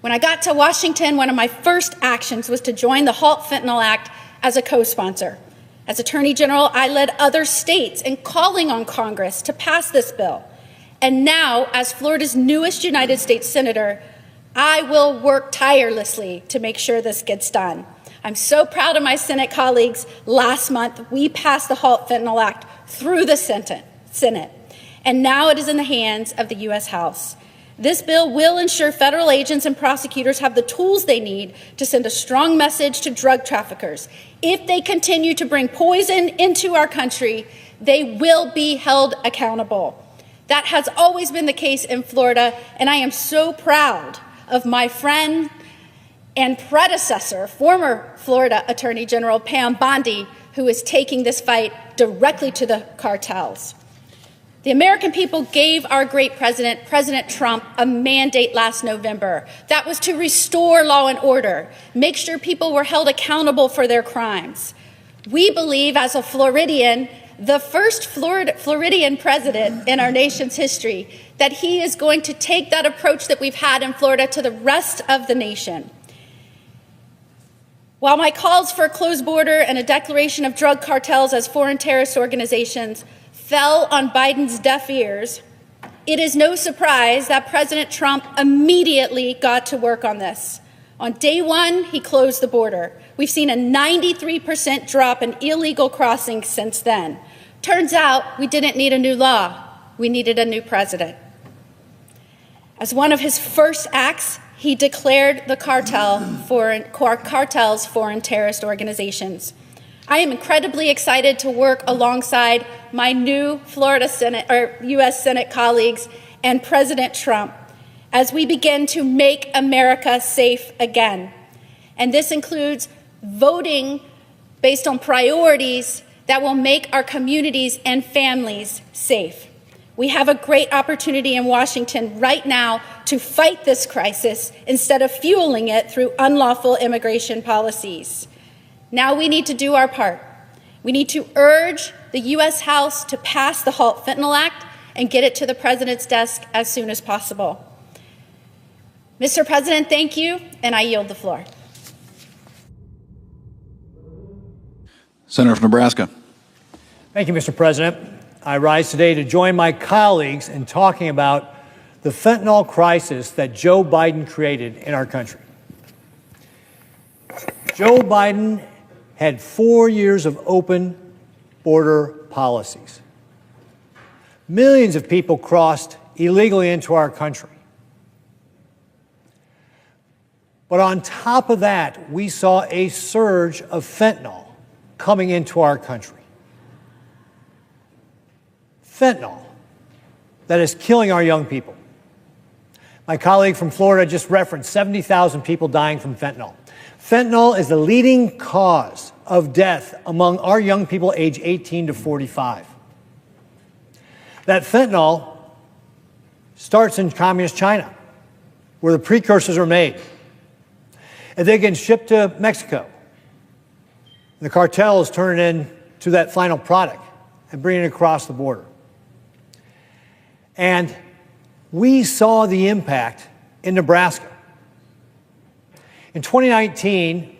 When I got to Washington, one of my first actions was to join the Halt Fentanyl Act as a co-sponsor. As Attorney General, I led other states in calling on Congress to pass this bill. And now, as Florida's newest United States Senator, I will work tirelessly to make sure this gets done. I'm so proud of my Senate colleagues. Last month, we passed the Halt Fentanyl Act through the Senate, and now it is in the hands of the U.S. House. This bill will ensure federal agents and prosecutors have the tools they need to send a strong message to drug traffickers. If they continue to bring poison into our country, they will be held accountable. That has always been the case in Florida, and I am so proud of my friend and predecessor, former Florida Attorney General Pam Bondi, who is taking this fight directly to the cartels. The American people gave our great president, President Trump, a mandate last November. That was to restore law and order, make sure people were held accountable for their crimes. We believe, as a Floridian, the first Floridian president in our nation's history, that he is going to take that approach that we've had in Florida to the rest of the nation. While my calls for a closed border and a declaration of drug cartels as foreign terrorist organizations fell on Biden's deaf ears, it is no surprise that President Trump immediately got to work on this. On day one, he closed the border. We've seen a 93% drop in illegal crossings since then. Turns out we didn't need a new law. We needed a new president. As one of his first acts, he declared the cartels foreign terrorist organizations. I am incredibly excited to work alongside my new U.S. Senate colleagues and President Trump as we begin to make America safe again. And this includes voting based on priorities that will make our communities and families safe. We have a great opportunity in Washington right now to fight this crisis instead of fueling it through unlawful immigration policies. Now we need to do our part. We need to urge the U.S. House to pass the Halt Fentanyl Act and get it to the President's desk as soon as possible. Mr. President, thank you, and I yield the floor. Senator from Nebraska. Thank you, Mr. President. I rise today to join my colleagues in talking about the fentanyl crisis that Joe Biden created in our country. Joe Biden had 4 years of open border policies. Millions of people crossed illegally into our country. But on top of that, we saw a surge of fentanyl coming into our country. Fentanyl that is killing our young people. My colleague from Florida just referenced 70,000 people dying from fentanyl. Fentanyl is the leading cause of death among our young people age 18 to 45. That fentanyl starts in communist China, where the precursors are made. And they get shipped to Mexico. The cartels turn it into that final product and bring it across the border. And we saw the impact in Nebraska. In 2019,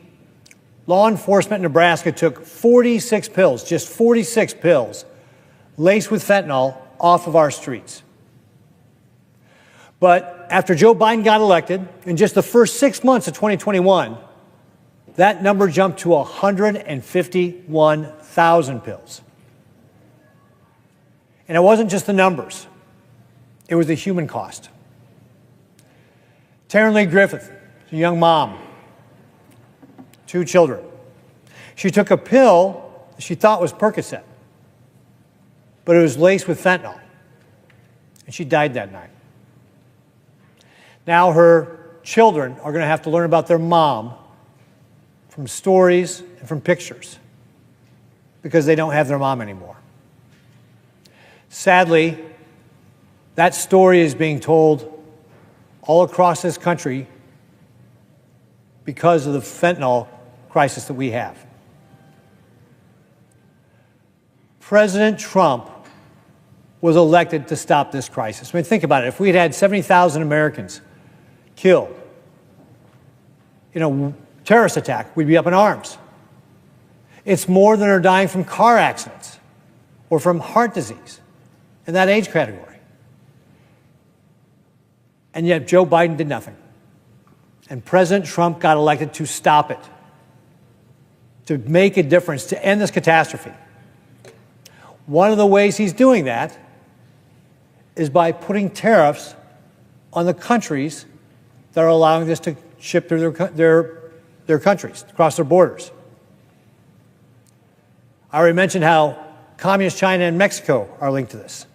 law enforcement in Nebraska took 46 pills, just 46 pills, laced with fentanyl off of our streets. But after Joe Biden got elected, in just the first 6 months of 2021, that number jumped to 151,000 pills. And it wasn't just the numbers. It was the human cost. Taryn Lee Griffith, a young mom, 2 children. She took a pill that she thought was Percocet, but it was laced with fentanyl, and she died that night. Now her children are going to have to learn about their mom from stories and from pictures because they don't have their mom anymore. Sadly, that story is being told all across this country because of the fentanyl crisis that we have. President Trump was elected to stop this crisis. I mean, think about it. If we'd had 70,000 Americans killed in a terrorist attack, we'd be up in arms. It's more than are dying from car accidents or from heart disease in that age category. And yet Joe Biden did nothing. And President Trump got elected to stop it, to make a difference, to end this catastrophe. One of the ways he's doing that is by putting tariffs on the countries that are allowing this to ship through their countries, across their borders. I already mentioned how communist China and Mexico are linked to this.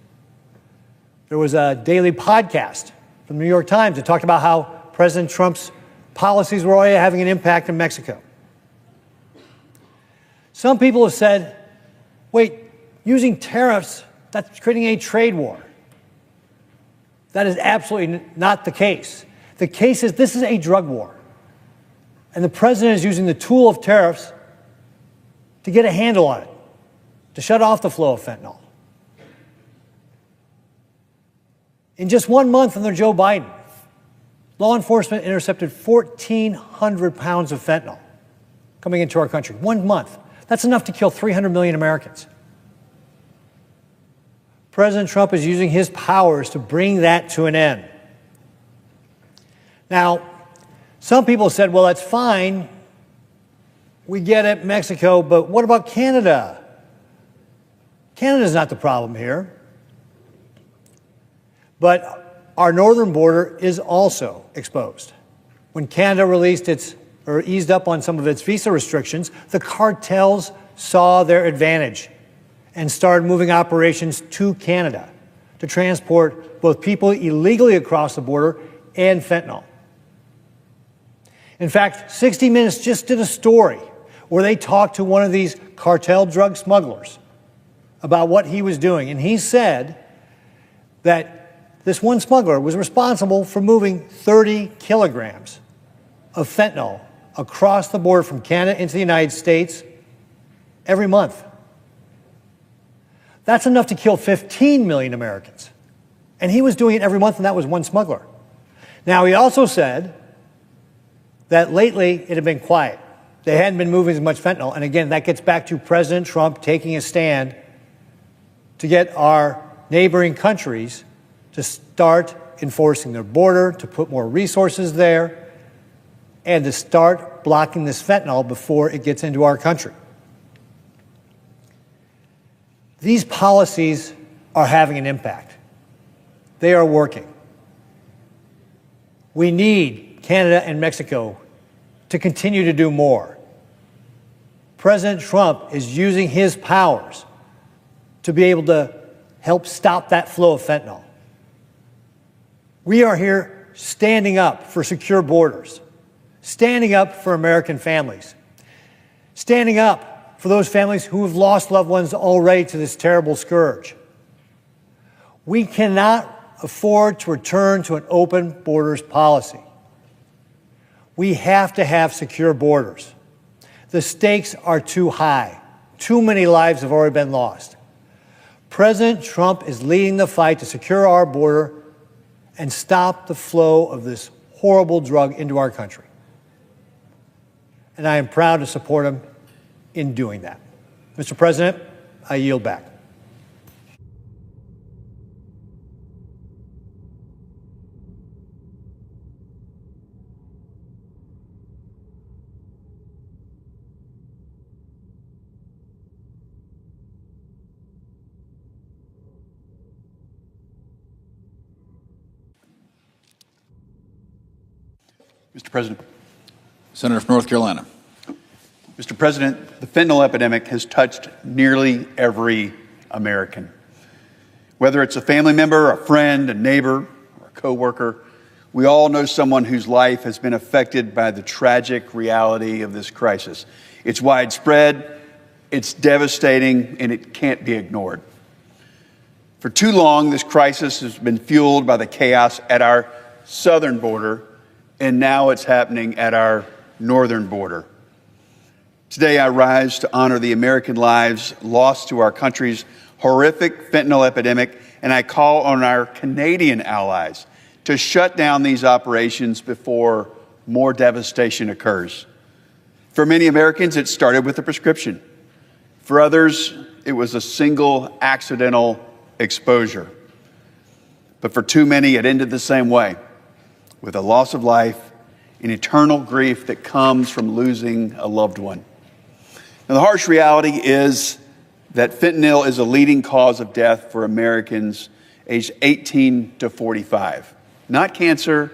There was a daily podcast from the New York Times that talked about how President Trump's policies were already having an impact in Mexico. Some people have said, wait, using tariffs, that's creating a trade war. That is absolutely not the case. The case is this is a drug war. And the president is using the tool of tariffs to get a handle on it, to shut off the flow of fentanyl. In just 1 month under Joe Biden, law enforcement intercepted 1,400 pounds of fentanyl coming into our country. 1 month. That's enough to kill 300 million Americans. President Trump is using his powers to bring that to an end. Now, some people said, well, that's fine. We get it, Mexico, but what about Canada? Canada's not the problem here. But our northern border is also exposed. When Canada eased up on some of its visa restrictions, the cartels saw their advantage and started moving operations to Canada to transport both people illegally across the border and fentanyl. In fact, 60 Minutes just did a story where they talked to one of these cartel drug smugglers about what he was doing. And he said that this one smuggler was responsible for moving 30 kilograms of fentanyl across the border from Canada into the United States every month. That's enough to kill 15 million Americans. And he was doing it every month, and that was one smuggler. Now, he also said that lately it had been quiet. They hadn't been moving as much fentanyl. And again, that gets back to President Trump taking a stand to get our neighboring countries to start enforcing their border, to put more resources there, and to start blocking this fentanyl before it gets into our country. These policies are having an impact. They are working. We need Canada and Mexico to continue to do more. President Trump is using his powers to be able to help stop that flow of fentanyl. We are here standing up for secure borders, standing up for American families, standing up for those families who have lost loved ones already to this terrible scourge. We cannot afford to return to an open borders policy. We have to have secure borders. The stakes are too high. Too many lives have already been lost. President Trump is leading the fight to secure our border and stop the flow of this horrible drug into our country. And I am proud to support him in doing that. Mr. President, I yield back. Mr. President. Senator from North Carolina. Mr. President, the fentanyl epidemic has touched nearly every American. Whether it's a family member, a friend, a neighbor, or a coworker, We all know someone whose life has been affected by the tragic reality of this crisis. It's widespread, it's devastating, and it can't be ignored. For too long, this crisis has been fueled by the chaos at our southern border, and now it's happening at our northern border. Today, I rise to honor the American lives lost to our country's horrific fentanyl epidemic, and I call on our Canadian allies to shut down these operations before more devastation occurs. For many Americans, it started with a prescription. For others, it was a single accidental exposure. But for too many, it ended the same way, with a loss of life and eternal grief that comes from losing a loved one. Now, the harsh reality is that fentanyl is a leading cause of death for Americans aged 18 to 45. Not cancer,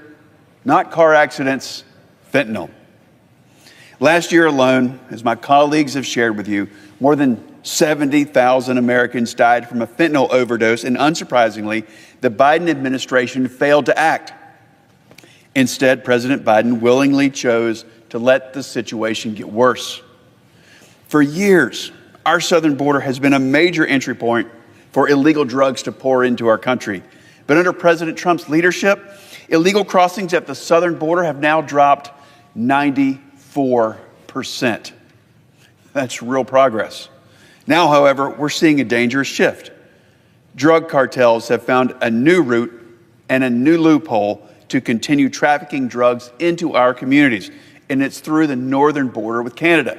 not car accidents, fentanyl. Last year alone, as my colleagues have shared with you, more than 70,000 Americans died from a fentanyl overdose, and unsurprisingly, the Biden administration failed to act. Instead, President Biden willingly chose to let the situation get worse. For years, our southern border has been a major entry point for illegal drugs to pour into our country. But under President Trump's leadership, illegal crossings at the southern border have now dropped 94%. That's real progress. Now, however, we're seeing a dangerous shift. Drug cartels have found a new route and a new loophole to continue trafficking drugs into our communities, and it's through the northern border with Canada.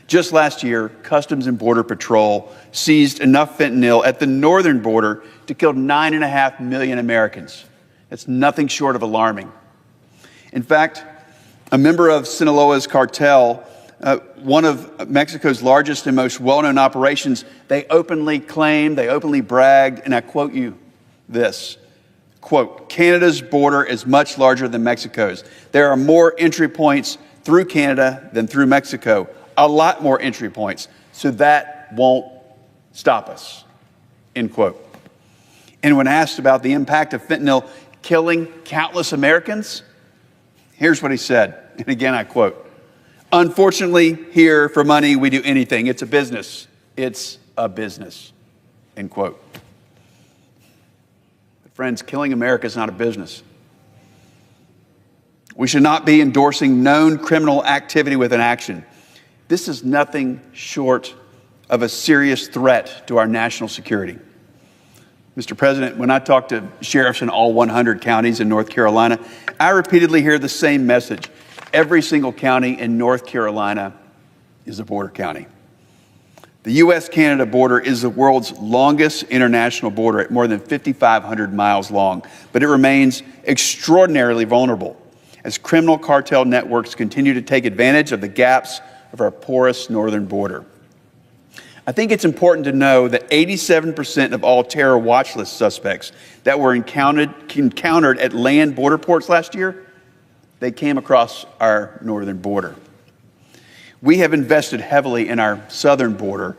Just last year, Customs and Border Patrol seized enough fentanyl at the northern border to kill 9.5 million Americans. That's nothing short of alarming. In fact, a member of Sinaloa's cartel, one of Mexico's largest and most well-known operations, they openly bragged, and I quote you this, quote, "Canada's border is much larger than Mexico's. There are more entry points through Canada than through Mexico. A lot more entry points, so that won't stop us," end quote. And when asked about the impact of fentanyl killing countless Americans, here's what he said, and again I quote, "Unfortunately, here for money we do anything. It's a business. It's a business," end quote. But friends, killing America is not a business. We should not be endorsing known criminal activity with an action. This is nothing short of a serious threat to our national security. Mr. President, when I talk to sheriffs in all 100 counties in North Carolina, I repeatedly hear the same message. Every single county in North Carolina is a border county. The U.S.-Canada border is the world's longest international border at more than 5,500 miles long, but it remains extraordinarily vulnerable as criminal cartel networks continue to take advantage of the gaps of our porous northern border. I think it's important to know that 87% of all terror watch list suspects that were encountered at land border ports last year, they came across our northern border. We have invested heavily in our southern border,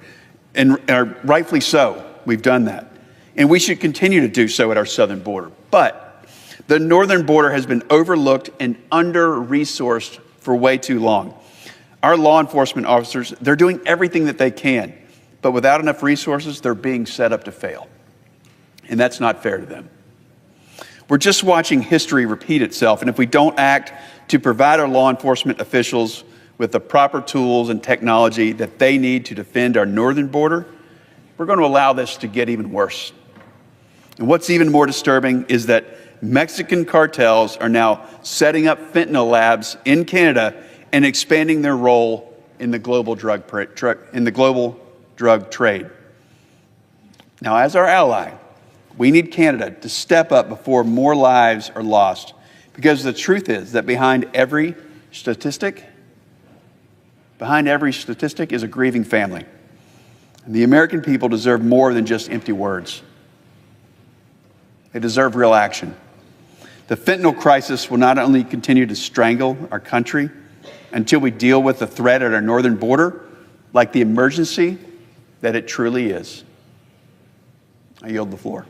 and rightfully so, we've done that. And we should continue to do so at our southern border. But the northern border has been overlooked and under-resourced for way too long. Our law enforcement officers, they're doing everything that they can, but without enough resources, they're being set up to fail. And that's not fair to them. We're just watching history repeat itself, and if we don't act to provide our law enforcement officials with the proper tools and technology that they need to defend our northern border, we're going to allow this to get even worse. And what's even more disturbing is that Mexican cartels are now setting up fentanyl labs in Canada and expanding their role in the global drug trade. Now, as our ally, we need Canada to step up before more lives are lost, because the truth is that behind every statistic is a grieving family. And the American people deserve more than just empty words. They deserve real action. The fentanyl crisis will not only continue to strangle our country until we deal with the threat at our northern border, like the emergency that it truly is. I yield the floor.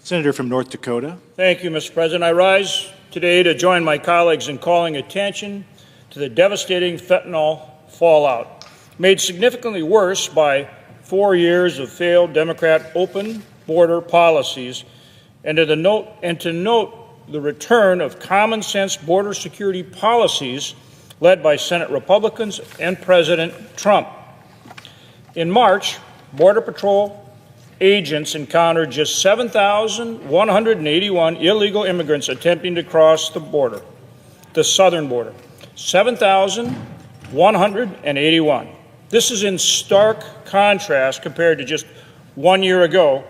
Senator from North Dakota. Thank you, Mr. President. I rise today to join my colleagues in calling attention to the devastating fentanyl fallout, made significantly worse by 4 years of failed Democrat open border policies, and to note the return of common sense border security policies led by Senate Republicans and President Trump. In March, Border Patrol agents encountered just 7,181 illegal immigrants attempting to cross the border, the southern border. 7,181. This is in stark contrast compared to just 1 year ago,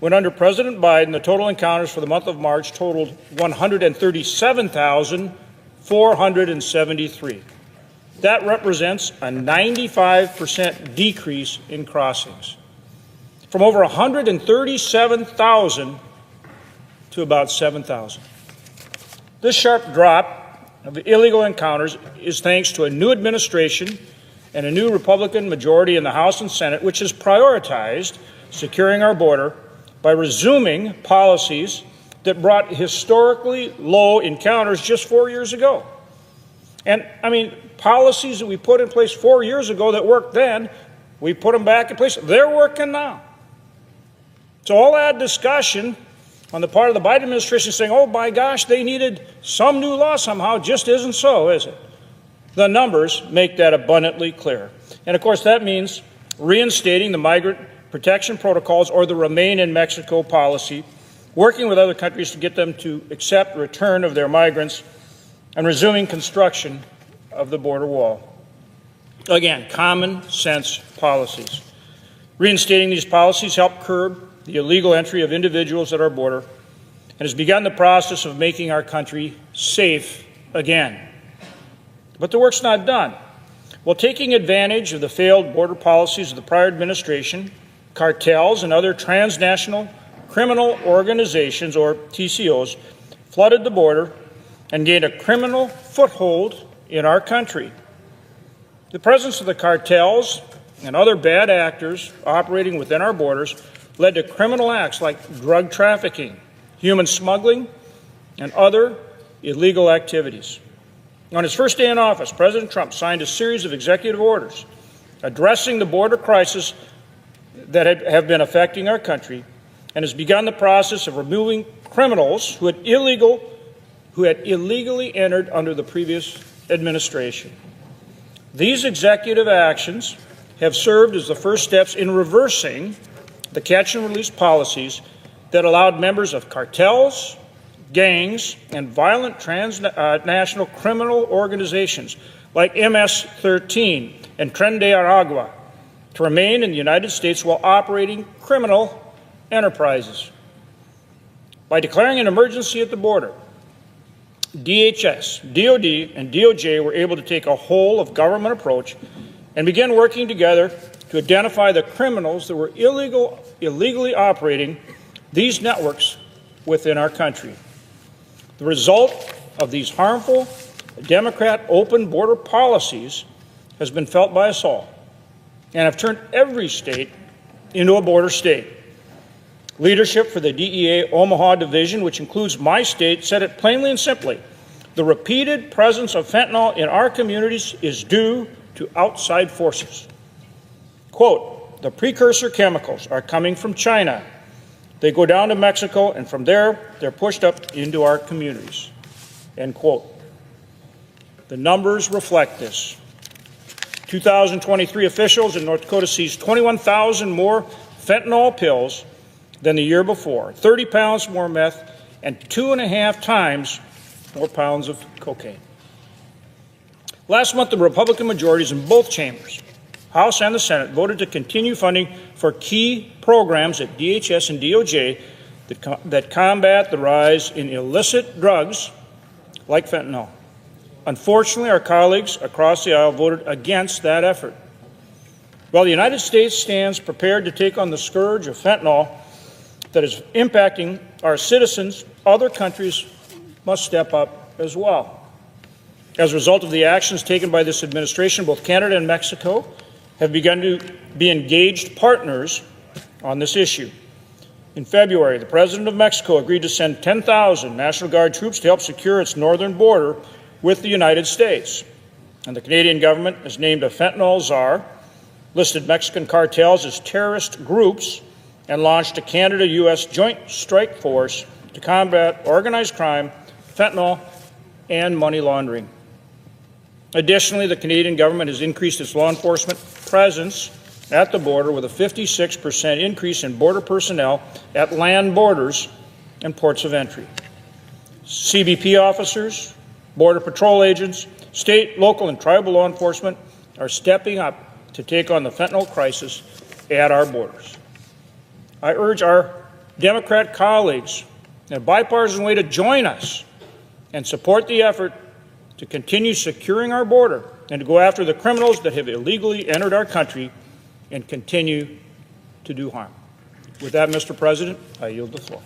when under President Biden, the total encounters for the month of March totaled 137,473. That represents a 95% decrease in crossings, from over 137,000 to about 7,000. This sharp drop of illegal encounters is thanks to a new administration and a new Republican majority in the House and Senate, which has prioritized securing our border by resuming policies that brought historically low encounters just 4 years ago. And, policies that we put in place 4 years ago that worked then, we put them back in place. They're working now. So all that discussion on the part of the Biden administration saying, oh, my gosh, they needed some new law somehow, just isn't so, is it? The numbers make that abundantly clear. And, of course, that means reinstating the migrant protection protocols or the Remain in Mexico policy, working with other countries to get them to accept return of their migrants, and resuming construction of the border wall. Again, common sense policies. Reinstating these policies help curb the illegal entry of individuals at our border and has begun the process of making our country safe again. But the work's not done. While taking advantage of the failed border policies of the prior administration, cartels and other transnational criminal organizations, or TCOs, flooded the border and gained a criminal foothold in our country. The presence of the cartels and other bad actors operating within our borders led to criminal acts like drug trafficking, human smuggling, and other illegal activities. On his first day in office, President Trump signed a series of executive orders addressing the border crisis that have been affecting our country, and has begun the process of removing criminals who had illegally entered under the previous administration. These executive actions have served as the first steps in reversing the catch and release policies that allowed members of cartels, gangs, and violent transnational criminal organizations like MS-13 and Tren de Aragua to remain in the United States while operating criminal enterprises. By declaring an emergency at the border, DHS, DOD, and DOJ were able to take a whole-of-government approach and begin working together to identify the criminals that were illegally operating these networks within our country. The result of these harmful Democrat open border policies has been felt by us all and have turned every state into a border state. Leadership for the DEA Omaha Division, which includes my state, said it plainly and simply: the repeated presence of fentanyl in our communities is due to outside forces. Quote, the precursor chemicals are coming from China. They go down to Mexico, and from there, they're pushed up into our communities. End quote. The numbers reflect this. 2023 officials in North Dakota seized 21,000 more fentanyl pills than the year before, 30 pounds more meth, and 2.5 times more pounds of cocaine. Last month, the Republican majorities in both chambers, House and the Senate, voted to continue funding for key programs at DHS and DOJ that combat the rise in illicit drugs like fentanyl. Unfortunately, our colleagues across the aisle voted against that effort. While the United States stands prepared to take on the scourge of fentanyl that is impacting our citizens, other countries must step up as well. As a result of the actions taken by this administration, both Canada and Mexico have begun to be engaged partners on this issue. In February, the President of Mexico agreed to send 10,000 National Guard troops to help secure its northern border with the United States. And the Canadian government has named a fentanyl czar, listed Mexican cartels as terrorist groups, and launched a Canada-U.S. Joint Strike Force to combat organized crime, fentanyl, and money laundering. Additionally, the Canadian government has increased its law enforcement presence at the border with a 56% increase in border personnel at land borders and ports of entry. CBP officers, Border Patrol agents, state, local, and tribal law enforcement are stepping up to take on the fentanyl crisis at our borders. I urge our Democrat colleagues in a bipartisan way to join us and support the effort to continue securing our border and to go after the criminals that have illegally entered our country and continue to do harm. With that, Mr. President, I yield the floor.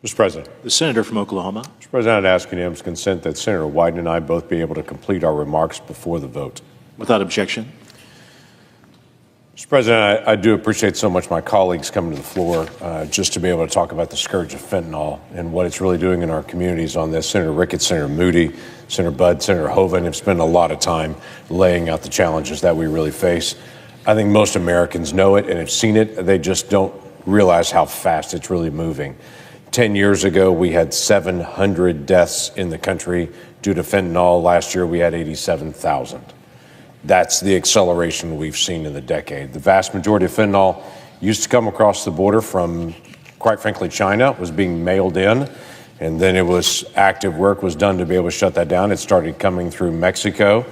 Mr. President. The senator from Oklahoma. Mr. President, I'd ask unanimous consent that Senator Wyden and I both be able to complete our remarks before the vote. Without objection. Mr. President, I do appreciate so much my colleagues coming to the floor just to be able to talk about the scourge of fentanyl and what it's really doing in our communities on this. Senator Ricketts, Senator Moody, Senator Budd, Senator Hoeven have spent a lot of time laying out the challenges that we really face. I think most Americans know it and have seen it. They just don't realize how fast it's really moving. 10 years ago, we had 700 deaths in the country due to fentanyl. Last year, we had 87,000. That's the acceleration we've seen in the decade. The vast majority of fentanyl used to come across the border from, quite frankly, China. It was being mailed in, and then it was active work was done to be able to shut that down. It started coming through Mexico.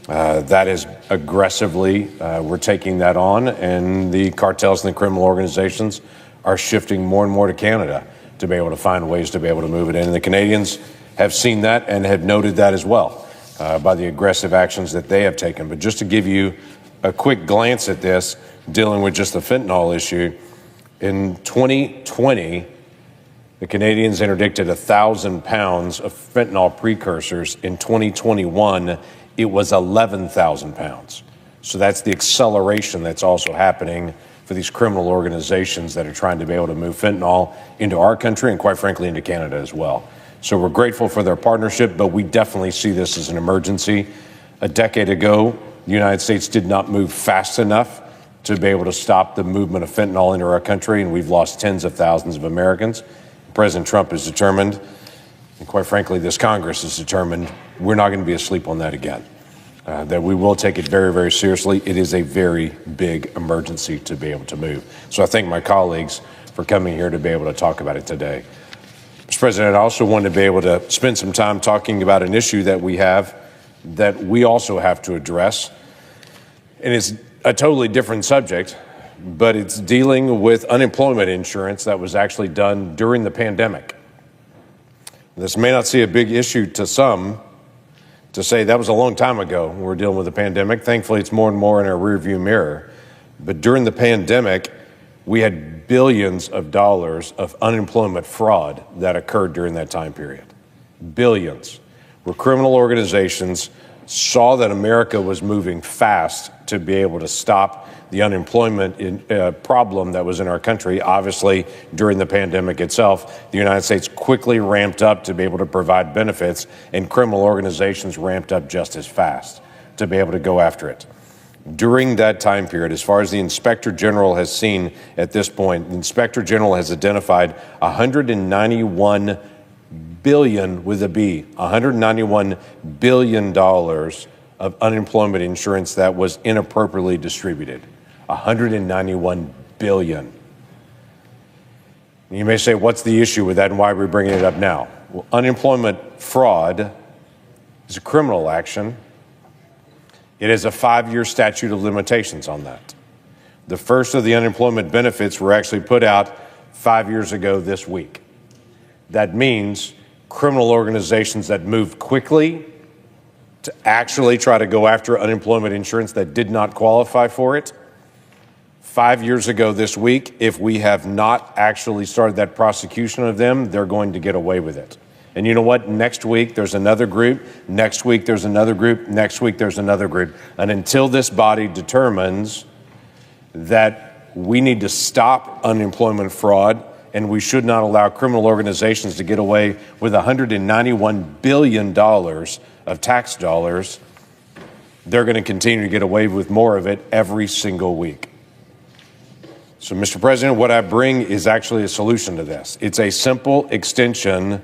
That is aggressively, we're taking that on, and the cartels and the criminal organizations are shifting more and more to Canada to be able to find ways to be able to move it in. And the Canadians have seen that and have noted that as well by the aggressive actions that they have taken. But just to give you a quick glance at this, dealing with just the fentanyl issue, in 2020, the Canadians interdicted 1,000 pounds of fentanyl precursors. In 2021, it was 11,000 pounds. So that's the acceleration that's also happening for these criminal organizations that are trying to be able to move fentanyl into our country and, quite frankly, into Canada as well. So we're grateful for their partnership, but we definitely see this as an emergency. A decade ago, the United States did not move fast enough to be able to stop the movement of fentanyl into our country, and we've lost tens of thousands of Americans. President Trump is determined, and quite frankly, this Congress is determined, we're not going to be asleep on that again. That we will take it very, very seriously. It is a very big emergency to be able to move. So I thank my colleagues for coming here to be able to talk about it today. Mr. President, I also wanted to be able to spend some time talking about an issue that we have that we also have to address. And it's a totally different subject, but it's dealing with unemployment insurance that was actually done during the pandemic. This may not seem a big issue to some, to say that was a long time ago when we're dealing with the pandemic. Thankfully, it's more and more in our rearview mirror. But during the pandemic, we had billions of dollars of unemployment fraud that occurred during that time period. Billions. Where criminal organizations saw that America was moving fast to be able to stop the unemployment problem that was in our country. Obviously, during the pandemic itself, the United States quickly ramped up to be able to provide benefits, and criminal organizations ramped up just as fast to be able to go after it. During that time period, as far as the Inspector General has seen at this point, the Inspector General has identified $191 billion with a B, $191 billion of unemployment insurance that was inappropriately distributed. $191 billion. You may say, what's the issue with that and why are we bringing it up now? Well, unemployment fraud is a criminal action. It has a 5-year statute of limitations on that. The first of the unemployment benefits were actually put out 5 years ago this week. That means criminal organizations that moved quickly to actually try to go after unemployment insurance that did not qualify for it, 5 years ago this week, if we have not actually started that prosecution of them, they're going to get away with it. And you know what? Next week, there's another group. Next week, there's another group. Next week, there's another group. And until this body determines that we need to stop unemployment fraud and we should not allow criminal organizations to get away with $191 billion of tax dollars, they're going to continue to get away with more of it every single week. So, Mr. President, what I bring is actually a solution to this. It's a simple extension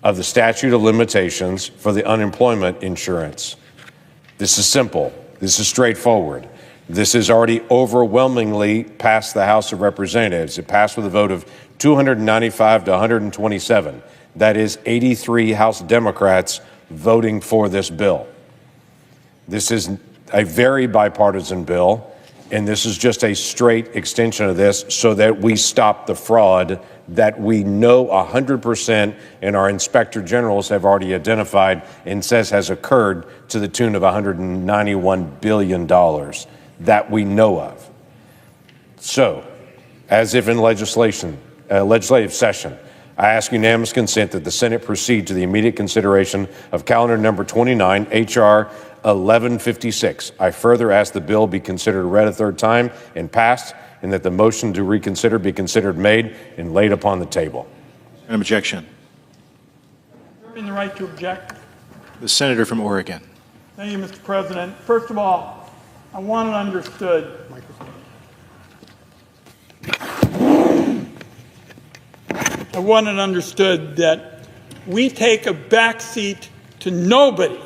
of the statute of limitations for the unemployment insurance. This is simple. This is straightforward. This is already overwhelmingly passed the House of Representatives. It passed with a vote of 295 to 127. That is 83 House Democrats voting for this bill. This is a very bipartisan bill, and this is just a straight extension of this so that we stop the fraud that we know 100% and our inspector generals have already identified and says has occurred to the tune of $191 billion that we know of. So, as if in legislative session, I ask unanimous consent that the Senate proceed to the immediate consideration of calendar number 29, H.R. 1156. I further ask the bill be considered read a third time and passed, and that the motion to reconsider be considered made and laid upon the table. An objection. In the right to object. The senator from Oregon. Thank you, Mr. President. First of all, I want it understood. I want it understood that we take a backseat to nobody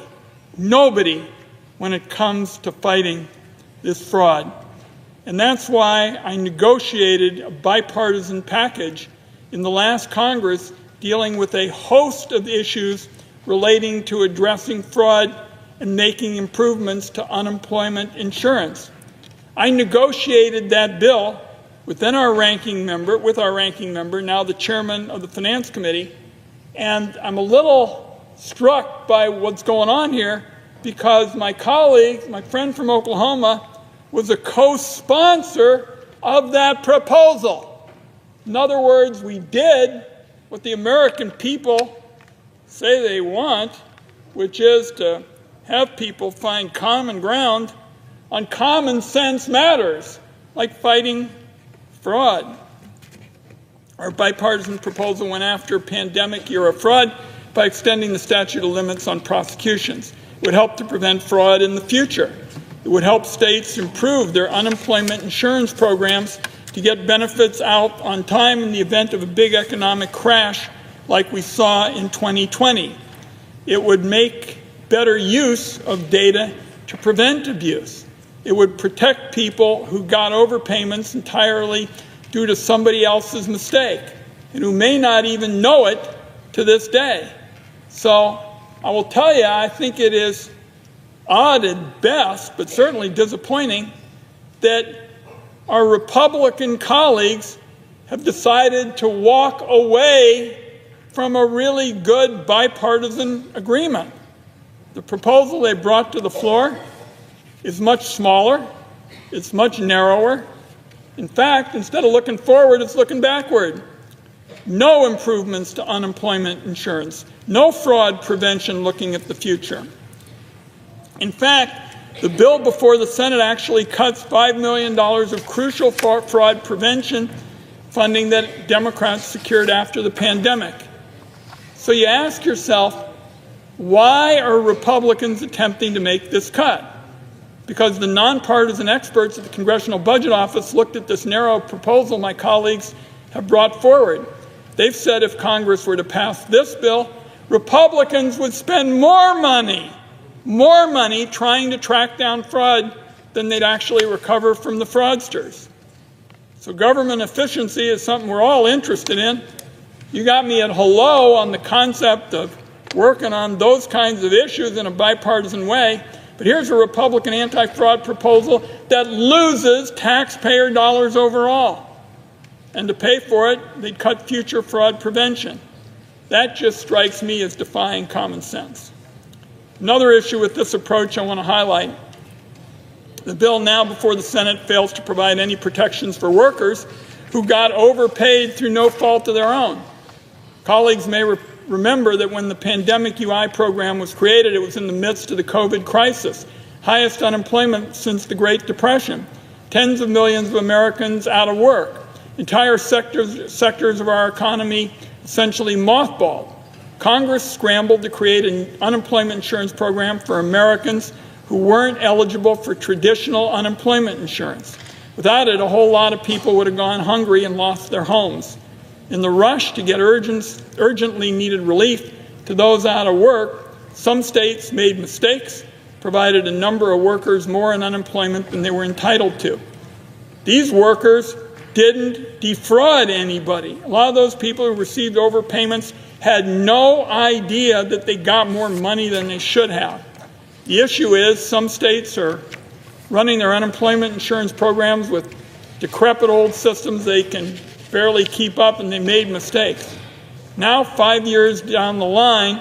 when it comes to fighting this fraud. And that's why I negotiated a bipartisan package in the last Congress dealing with a host of issues relating to addressing fraud and making improvements to unemployment insurance. I negotiated that bill with our ranking member, now the chairman of the Finance Committee, and I'm a little struck by what's going on here because my colleague, my friend from Oklahoma, was a co-sponsor of that proposal. In other words, we did what the American people say they want, which is to have people find common ground on common sense matters, like fighting fraud. Our bipartisan proposal went after pandemic-era fraud by extending the statute of limits on prosecutions. It would help to prevent fraud in the future. It would help states improve their unemployment insurance programs to get benefits out on time in the event of a big economic crash like we saw in 2020. It would make better use of data to prevent abuse. It would protect people who got overpayments entirely due to somebody else's mistake and who may not even know it to this day. So I will tell you, I think it is odd at best, but certainly disappointing, that our Republican colleagues have decided to walk away from a really good bipartisan agreement. The proposal they brought to the floor is much smaller, it's much narrower. In fact, instead of looking forward, it's looking backward. No improvements to unemployment insurance, no fraud prevention looking at the future. In fact, the bill before the Senate actually cuts $5 million of crucial fraud prevention funding that Democrats secured after the pandemic. So you ask yourself, why are Republicans attempting to make this cut? Because the nonpartisan experts at the Congressional Budget Office looked at this narrow proposal my colleagues have brought forward. They've said if Congress were to pass this bill, Republicans would spend more money trying to track down fraud than they'd actually recover from the fraudsters. So government efficiency is something we're all interested in. You got me at hello on the concept of working on those kinds of issues in a bipartisan way. But here's a Republican anti-fraud proposal that loses taxpayer dollars overall. And to pay for it, they'd cut future fraud prevention. That just strikes me as defying common sense. Another issue with this approach I want to highlight. The bill now before the Senate fails to provide any protections for workers who got overpaid through no fault of their own. Colleagues may remember that when the pandemic UI program was created, it was in the midst of the COVID crisis, highest unemployment since the Great Depression, tens of millions of Americans out of work, entire sectors of our economy essentially mothballed. Congress scrambled to create an unemployment insurance program for Americans who weren't eligible for traditional unemployment insurance. Without it, a whole lot of people would have gone hungry and lost their homes. In the rush to get urgently needed relief to those out of work, some states made mistakes, provided a number of workers more in unemployment than they were entitled to. These workers didn't defraud anybody. A lot of those people who received overpayments had no idea that they got more money than they should have. The issue is some states are running their unemployment insurance programs with decrepit old systems they can barely keep up, and they made mistakes. Now, 5 years down the line,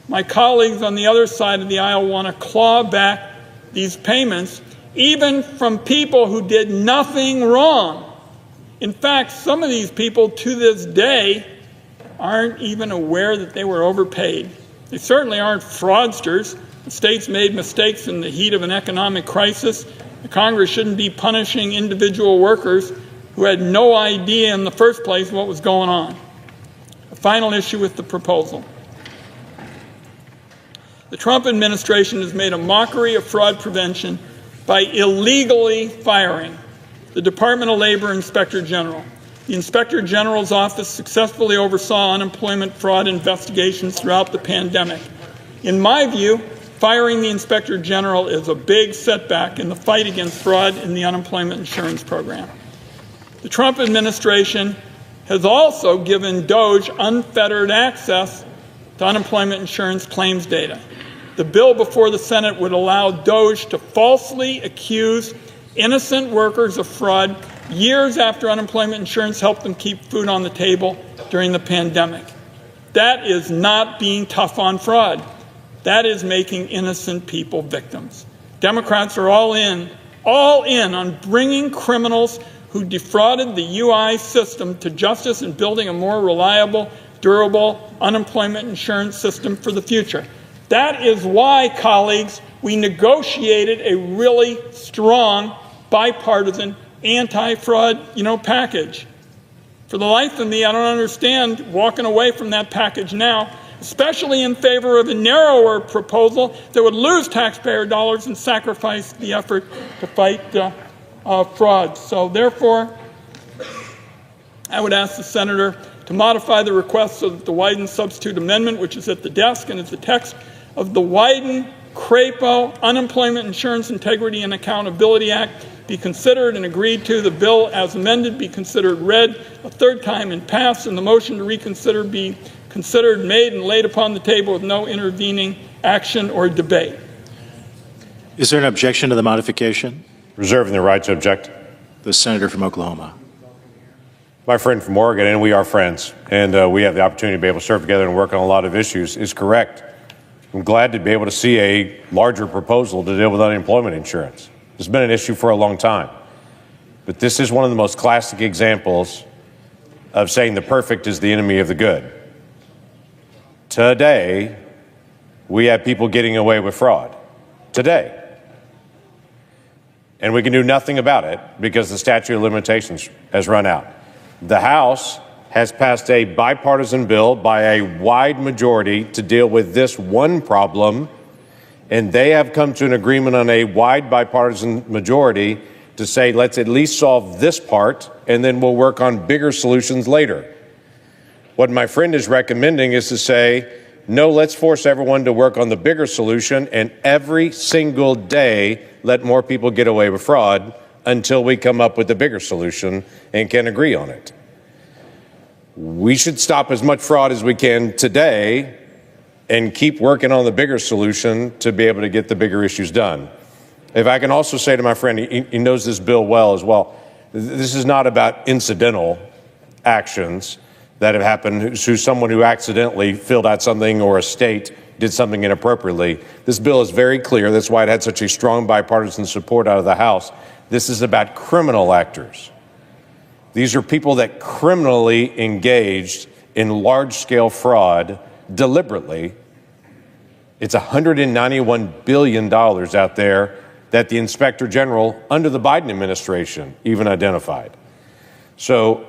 my colleagues on the other side of the aisle want to claw back these payments, even from people who did nothing wrong. In fact, some of these people to this day aren't even aware that they were overpaid. They certainly aren't fraudsters. The states made mistakes in the heat of an economic crisis. The Congress shouldn't be punishing individual workers who had no idea in the first place what was going on. A final issue with the proposal. The Trump administration has made a mockery of fraud prevention by illegally firing the Department of Labor Inspector General. The Inspector General's office successfully oversaw unemployment fraud investigations throughout the pandemic. In my view, firing the Inspector General is a big setback in the fight against fraud in the unemployment insurance program. The Trump administration has also given DOJ unfettered access to unemployment insurance claims data. The bill before the Senate would allow DOJ to falsely accuse innocent workers of fraud years after unemployment insurance helped them keep food on the table during the pandemic. That is not being tough on fraud. That is making innocent people victims. Democrats are all in on bringing criminals who defrauded the UI system to justice and building a more reliable, durable unemployment insurance system for the future. That is why, colleagues, we negotiated a really strong bipartisan anti-fraud, package. For the life of me, I don't understand walking away from that package now, especially in favor of a narrower proposal that would lose taxpayer dollars and sacrifice the effort to fight fraud. So therefore, I would ask the senator to modify the request so that the Wyden substitute amendment, which is at the desk and is the text of the Wyden-Crapo Unemployment Insurance Integrity and Accountability Act, be considered and agreed to. The bill as amended be considered read a third time and passed, and the motion to reconsider be considered, made, and laid upon the table with no intervening action or debate. Is there an objection to the modification? Reserving the right to object. The senator from Oklahoma. My friend from Oregon, and we are friends, and we have the opportunity to be able to serve together and work on a lot of issues, is correct. I'm glad to be able to see a larger proposal to deal with unemployment insurance. It's been an issue for a long time. But this is one of the most classic examples of saying the perfect is the enemy of the good. Today, we have people getting away with fraud. Today. And we can do nothing about it because the statute of limitations has run out. The House has passed a bipartisan bill by a wide majority to deal with this one problem, and they have come to an agreement on a wide bipartisan majority to say, let's at least solve this part, and then we'll work on bigger solutions later. What my friend is recommending is to say, no, let's force everyone to work on the bigger solution, and every single day let more people get away with fraud until we come up with the bigger solution and can agree on it. We should stop as much fraud as we can today and keep working on the bigger solution to be able to get the bigger issues done. If I can also say to my friend, he knows this bill well as well, this is not about incidental actions that have happened to someone who accidentally filled out something or a state did something inappropriately. This bill is very clear. That's why it had such a strong bipartisan support out of the House. This is about criminal actors. These are people that criminally engaged in large-scale fraud deliberately. It's $191 billion out there that the Inspector General under the Biden administration even identified. So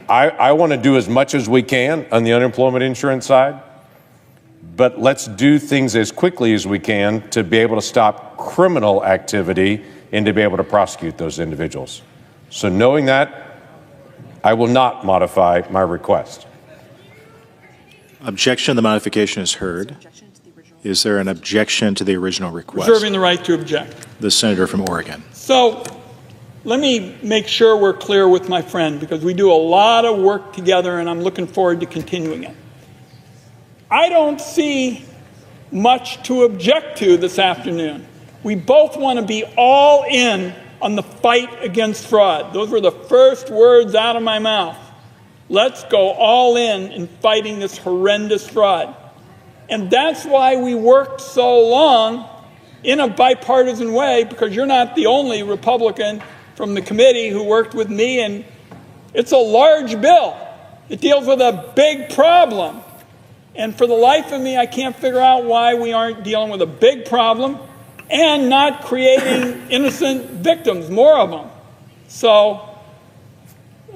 I want to do as much as we can on the unemployment insurance side, but let's do things as quickly as we can to be able to stop criminal activity and to be able to prosecute those individuals. So knowing that, I will not modify my request. Objection to the modification is heard. Is there an objection to the original request? Reserving the right to object. The senator from Oregon. So let me make sure we're clear with my friend, because we do a lot of work together and I'm looking forward to continuing it. I don't see much to object to this afternoon. We both want to be all in on the fight against fraud. Those were the first words out of my mouth. Let's go all in fighting this horrendous fraud. And that's why we worked so long in a bipartisan way, because you're not the only Republican from the committee who worked with me, and it's a large bill. It deals with a big problem. And for the life of me, I can't figure out why we aren't dealing with a big problem and not creating innocent victims, more of them. So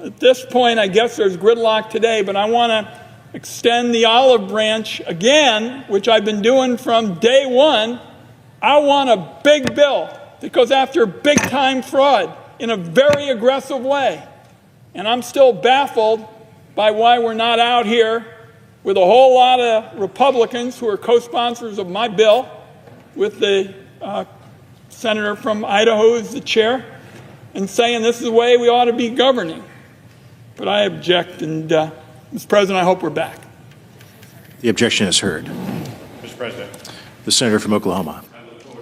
at this point, I guess there's gridlock today, but I want to extend the olive branch again, which I've been doing from day one. I want a big bill that goes after big-time fraud in a very aggressive way. And I'm still baffled by why we're not out here with a whole lot of Republicans who are co-sponsors of my bill, with the senator from Idaho as the chair, and saying this is the way we ought to be governing. But I object, and Mr. President, I hope we're back. The objection is heard. Mr. President. The senator from Oklahoma.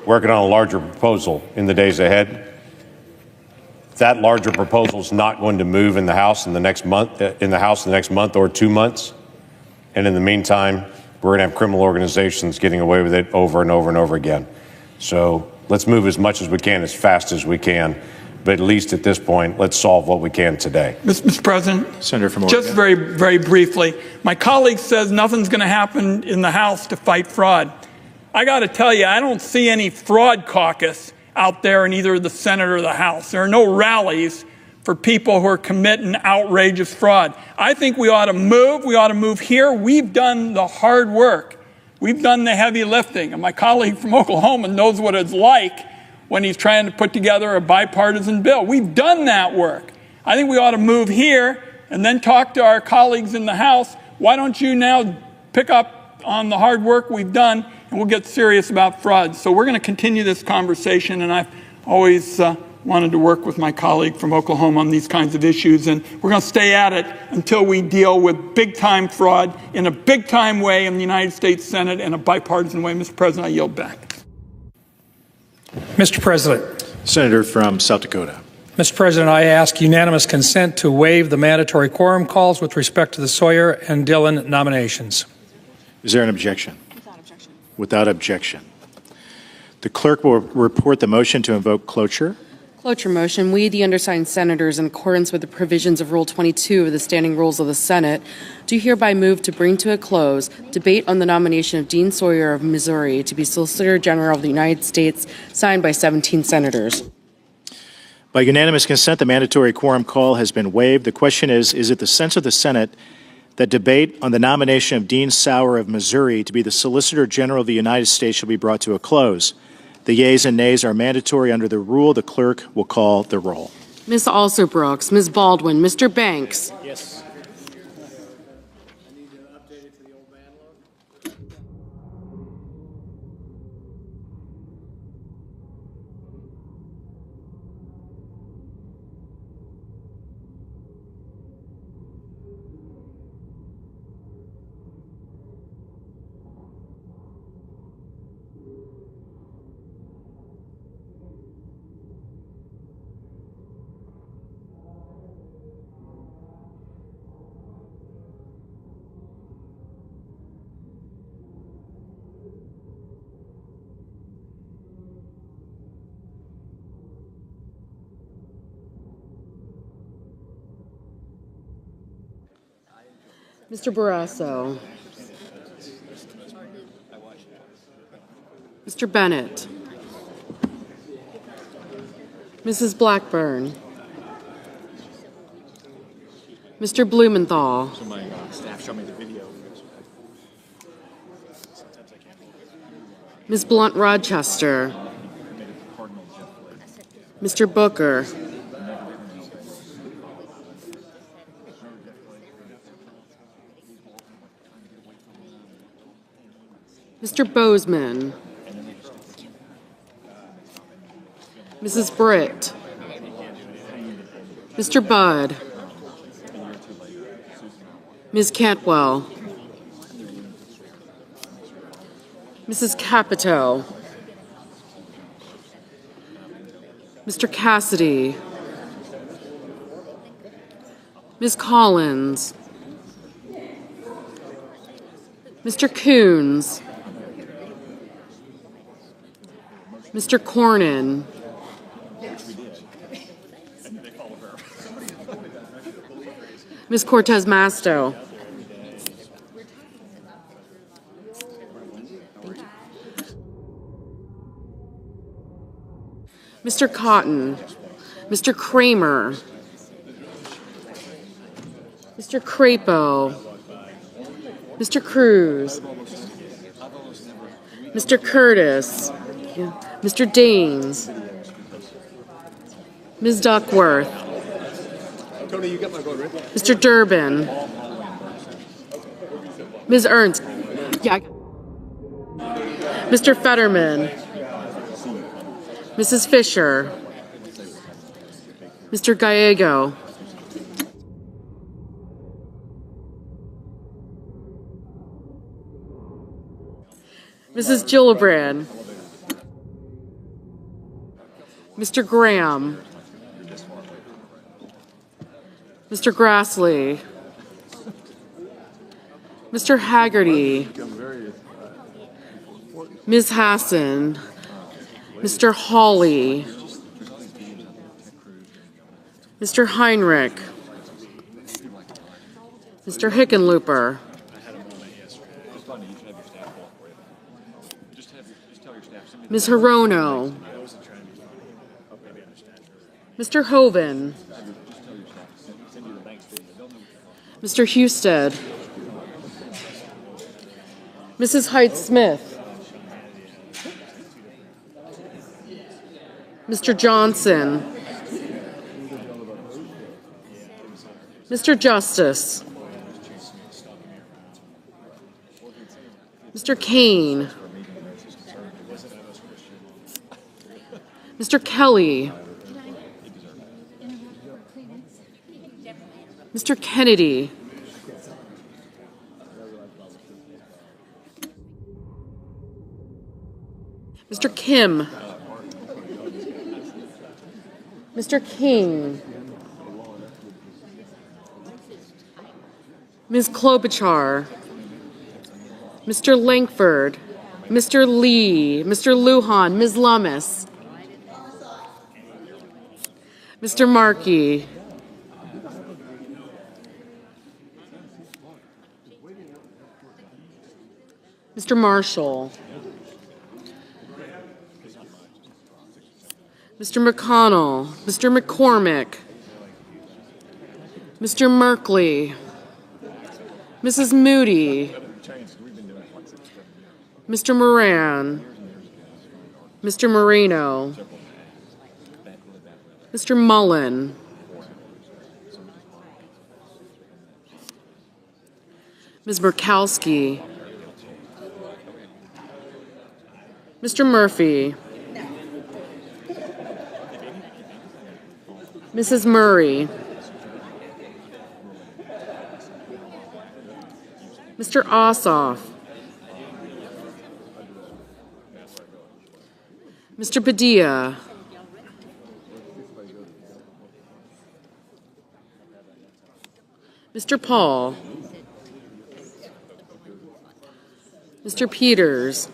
Working on a larger proposal in the days ahead. That larger proposal is not going to move in the House in the next month, or 2 months. And in the meantime, we're going to have criminal organizations getting away with it over and over and over again. So let's move as much as we can, as fast as we can. But at least at this point, let's solve what we can today. Mr. President, Senator from Oregon. just very, very briefly, my colleague says nothing's going to happen in the House to fight fraud. I got to tell you, I don't see any fraud caucus out there in either the Senate or the House. There are no rallies for people who are committing outrageous fraud. I think we ought to move. We ought to move here. We've done the hard work. We've done the heavy lifting. And my colleague from Oklahoma knows what it's like when he's trying to put together a bipartisan bill. We've done that work. I think we ought to move here and then talk to our colleagues in the House. Why don't you now pick up on the hard work we've done, and we'll get serious about fraud. So we're going to continue this conversation, and I've always wanted to work with my colleague from Oklahoma on these kinds of issues, and we're going to stay at it until we deal with big-time fraud in a big-time way in the United States Senate in a bipartisan way. Mr. President, I yield back. Mr. President. Senator from South Dakota. Mr. President, I ask unanimous consent to waive the mandatory quorum calls with respect to the Sawyer and Dillon nominations. Is there an objection? Without objection. Without objection. The clerk will report the motion to invoke cloture. Cloture motion. We, the undersigned senators, in accordance with the provisions of Rule 22 of the Standing Rules of the Senate, do hereby move to bring to a close debate on the nomination of Dean Sawyer of Missouri to be Solicitor General of the United States, signed by 17 senators. By unanimous consent, the mandatory quorum call has been waived. The question is it the sense of the Senate that debate on the nomination of Dean Sawyer of Missouri to be the Solicitor General of the United States shall be brought to a close? The yeas and nays are mandatory under the rule. The clerk will call the roll. Ms. Alsobrooks, Ms. Baldwin, Mr. Banks. Yes. Mr. Barrasso. Mr. Bennett. Mrs. Blackburn. Mr. Blumenthal. Ms. Blunt Rochester. Mr. Booker. Mr. Bozeman. Mrs. Britt. Mr. Budd. Ms. Cantwell. Mrs. Capito. Mr. Cassidy. Ms. Collins. Mr. Coons. Mr. Cornyn. Ms. Cortez Masto. Mr. Cotton. Mr. Kramer. Mr. Crapo. Mr. Cruz. Mr. Curtis. Mr. Daines. Ms. Duckworth. Mr. Durbin. Ms. Ernst. Mr. Fetterman. Mrs. Fisher. Mr. Gallego. Mrs. Gillibrand. Mr. Graham. Mr. Grassley. Mr. Haggerty. Ms. Hassan. Mr. Hawley. Mr. Heinrich. Mr. Hickenlooper. Ms. Hirono. Mr. Hoven. Mr. Husted. Mrs. Height-Smith. Mr. Johnson. Mr. Justice. Mr. Kaine. Mr. Kelly. Mr. Kennedy. Mr. Kim. Mr. King. Ms. Klobuchar. Mr. Langford. Mr. Lee. Mr. Lujan. Ms. Lummis. Mr. Markey. Mr. Marshall. Mr. McConnell. Mr. McCormick. Mr. Merkley. Mrs. Moody. Mr. Moran. Mr. Moreno. Mr. Mullen. Ms. Murkowski. Mr. Murphy. Mrs. Murray. Mr. Ossoff. Mr. Padilla. Mr. Paul. Mr. Peters.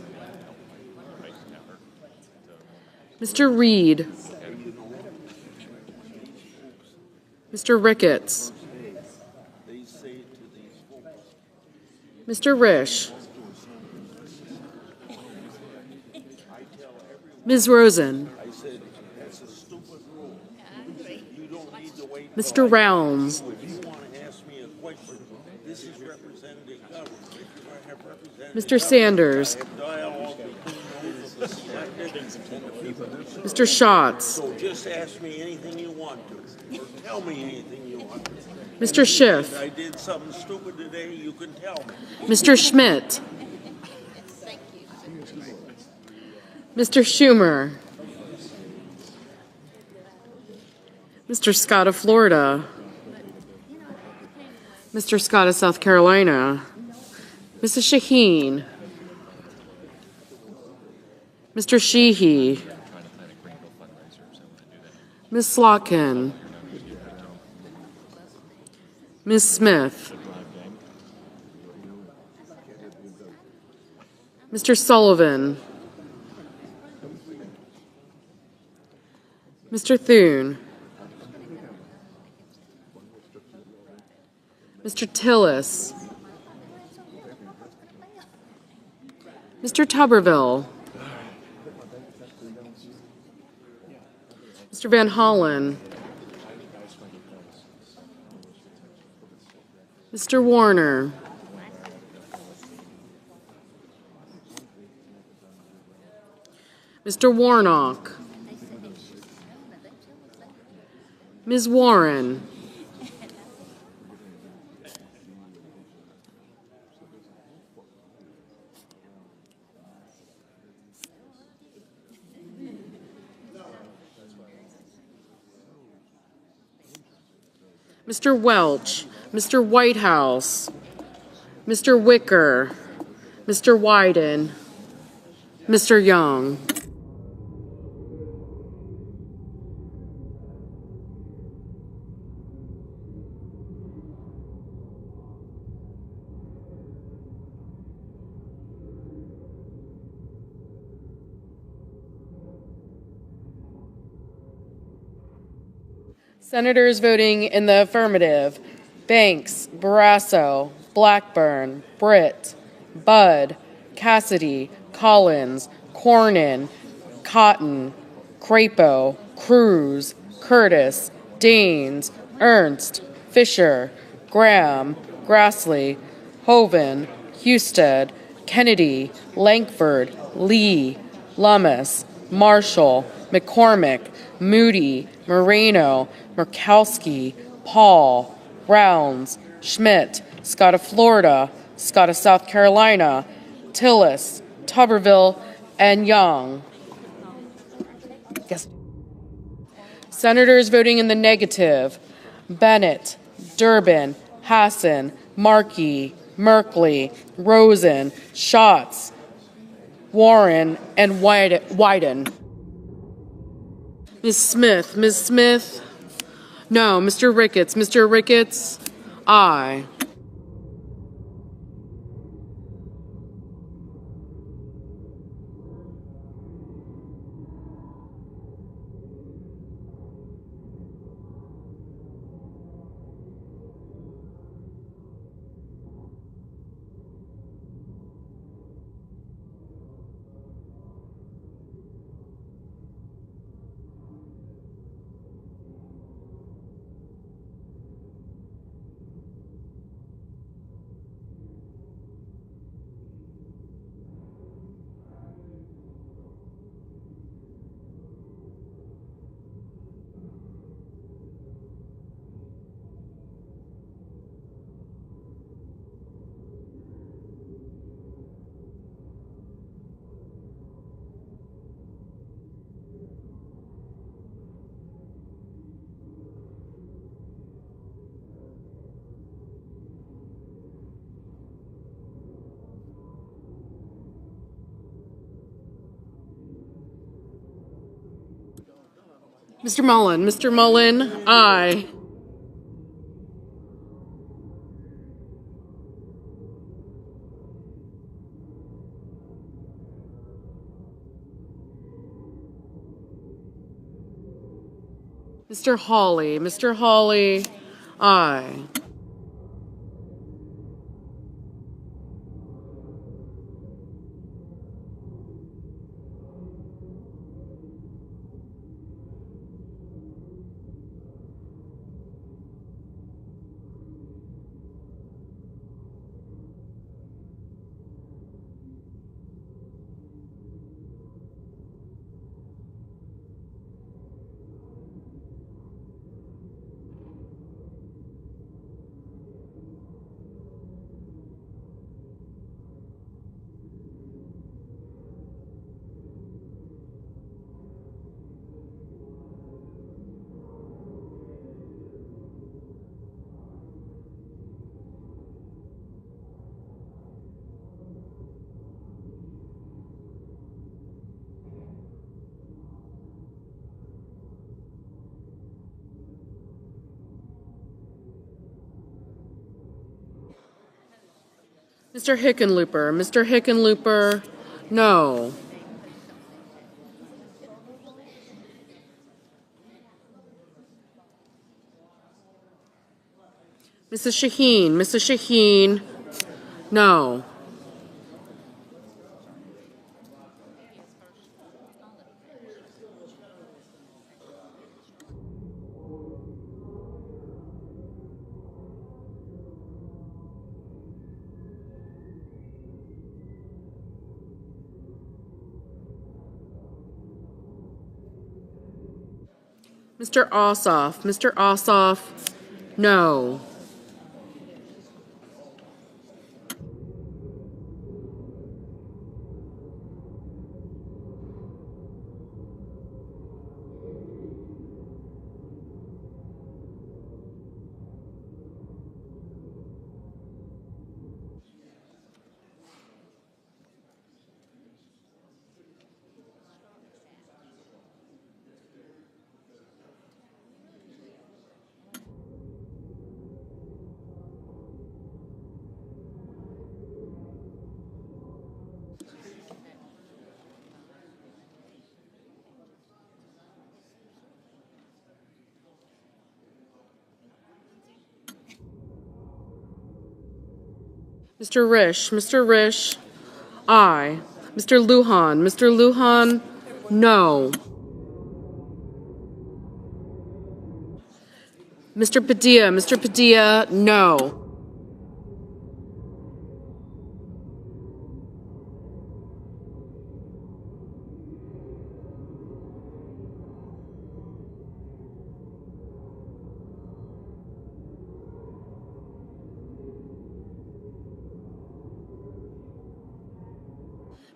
Mr. Reed. Mr. Ricketts. Mr. Risch. Ms. Rosen. Mr. Rounds. Mr. Sanders. Mr. Schatz. So just ask me anything you want to, or tell me anything you want to. Mr. Schiff. If I did something stupid today, you can tell me. Mr. Schmidt. Mr. Schumer. Mr. Scott of Florida. Mr. Scott of South Carolina. Mrs. Shaheen. Mr. Sheehy. Ms. Slotkin. Ms. Smith. Mr. Sullivan. Mr. Thune. Mr. Tillis. Mr. Tuberville. Mr. Van Hollen. Mr. Warner. Mr. Warnock. Ms. Warren. Mr. Welch, Mr. Whitehouse, Mr. Wicker, Mr. Wyden, Mr. Young. Senators voting in the affirmative: Banks, Barrasso, Blackburn, Britt, Budd, Cassidy, Collins, Cornyn, Cotton, Crapo, Cruz, Curtis, Daines, Ernst, Fisher, Graham, Grassley, Hoeven, Husted, Kennedy, Lankford, Lee, Lummis, Marshall, McCormick, Moody, Moreno, Murkowski, Paul, Rounds, Schmidt, Scott of Florida, Scott of South Carolina, Tillis, Tuberville, and Young. Yes. Senators voting in the negative: Bennett, Durbin, Hassan, Markey, Merkley, Rosen, Schatz, Warren, and Wyden. Ms. Smith. Ms. Smith? No. Mr. Ricketts. Mr. Ricketts? Aye. Mr. Mullen. Mr. Mullen, aye. Mr. Hawley. Mr. Hawley, aye. Mr. Hickenlooper, no. Mrs. Shaheen, no. Mr. Ossoff, no. Mr. Risch, aye. Mr. Lujan, no. Mr. Padilla, no.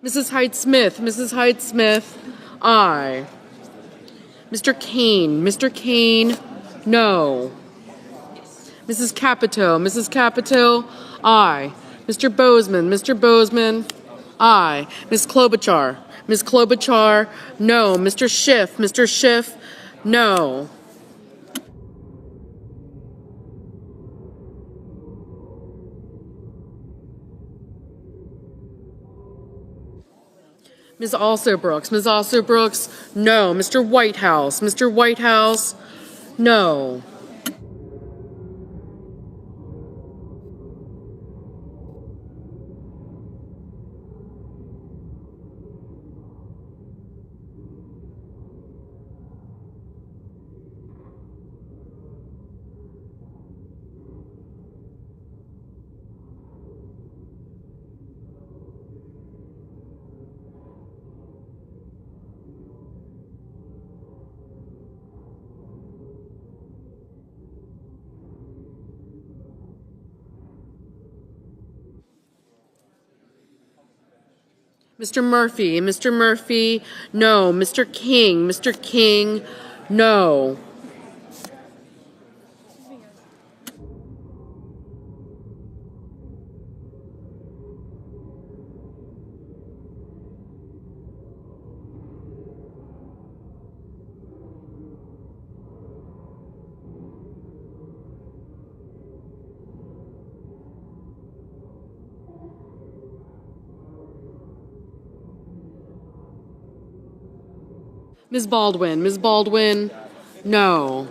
Mrs. Hyde-Smith, aye. Mr. Kaine, no. Mrs. Capito, aye. Mr. Bozeman, aye. Ms. Klobuchar, no. Mr. Schiff, no. Ms. Alsobrooks, no. Mr. Whitehouse, no. Mr. Murphy, no. Mr. King, no. Ms. Baldwin, no.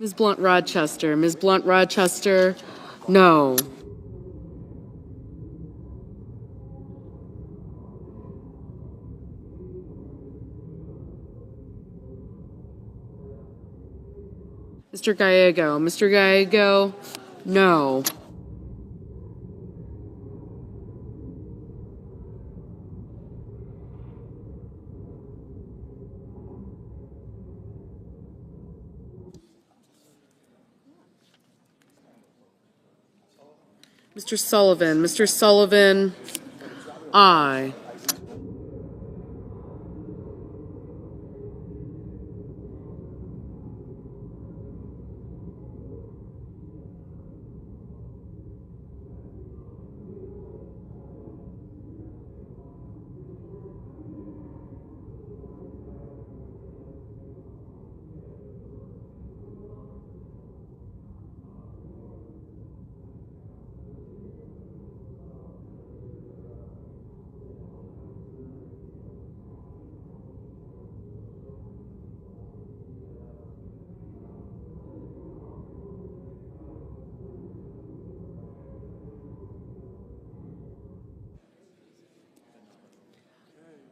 Ms. Blunt-Rochester, no. Mr. Gallego. Mr. Gallego, no. Mr. Sullivan. Mr. Sullivan, aye.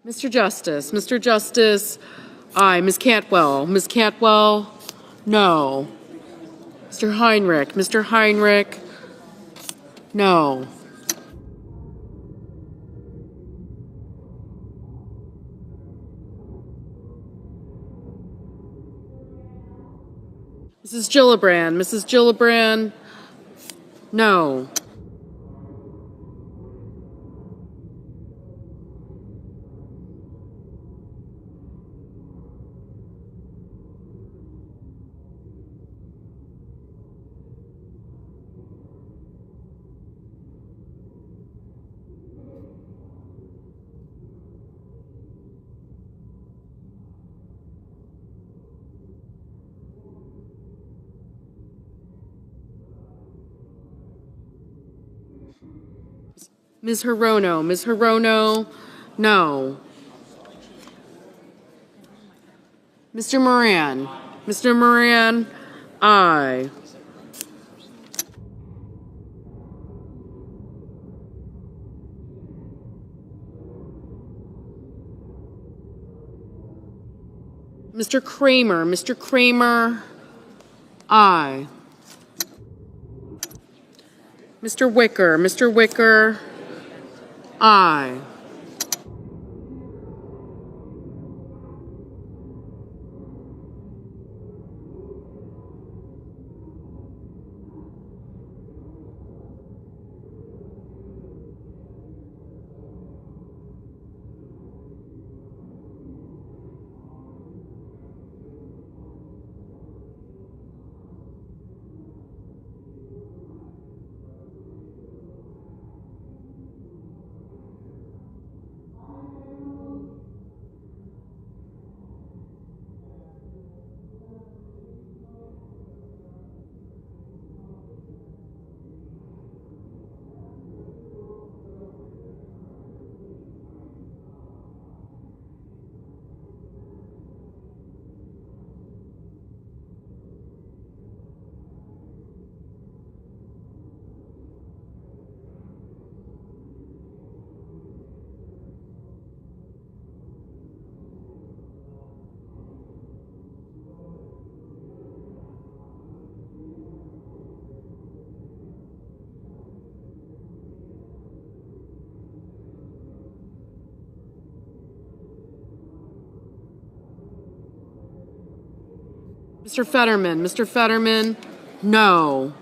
Mr. Justice. Mr. Justice, aye. Ms. Cantwell. Ms. Cantwell, no. Mr. Heinrich. Mr. Heinrich, no. Mrs. Gillibrand. Mrs. Gillibrand, no. Ms. Hirono. Ms. Hirono, no. Mr. Moran. Mr. Moran, aye. Mr. Kramer. Mr. Kramer, aye. Mr. Wicker. Mr. Wicker, aye. Mr. Fetterman. Mr. Fetterman, no.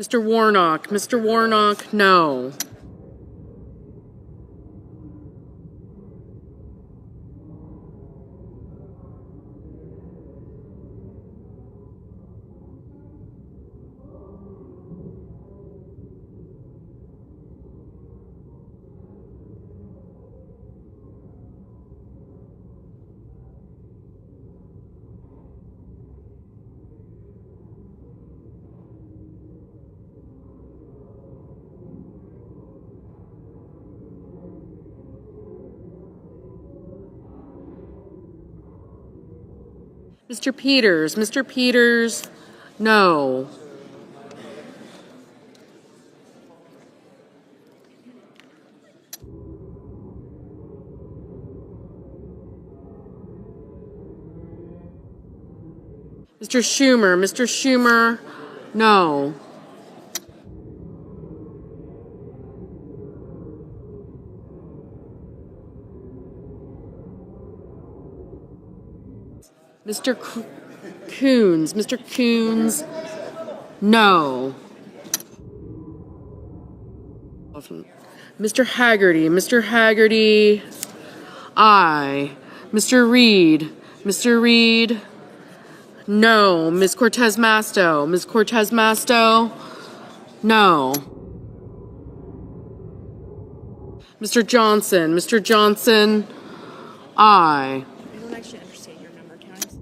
Mr. Warnock. Mr. Warnock, no. Mr. Peters, no. Mr. Schumer, no. Mr. Coons, no. Mr. Haggerty, aye. Mr. Reed, no. Ms. Cortez Masto, no. Mr. Johnson, aye. I don't actually understand your number counting.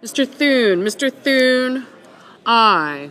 Mr. Thune, aye.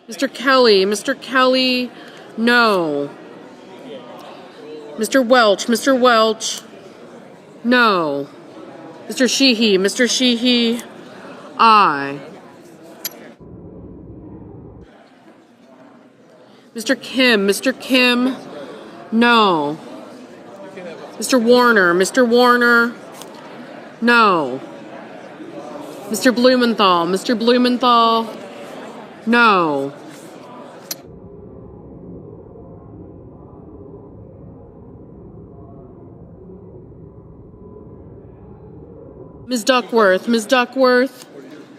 Mr. Kelly, no. Mr. Welch, no. Mr. Sheehy, aye. Mr. Kim, no. Mr. Warner, no. Mr. Blumenthal, no. Ms. Duckworth,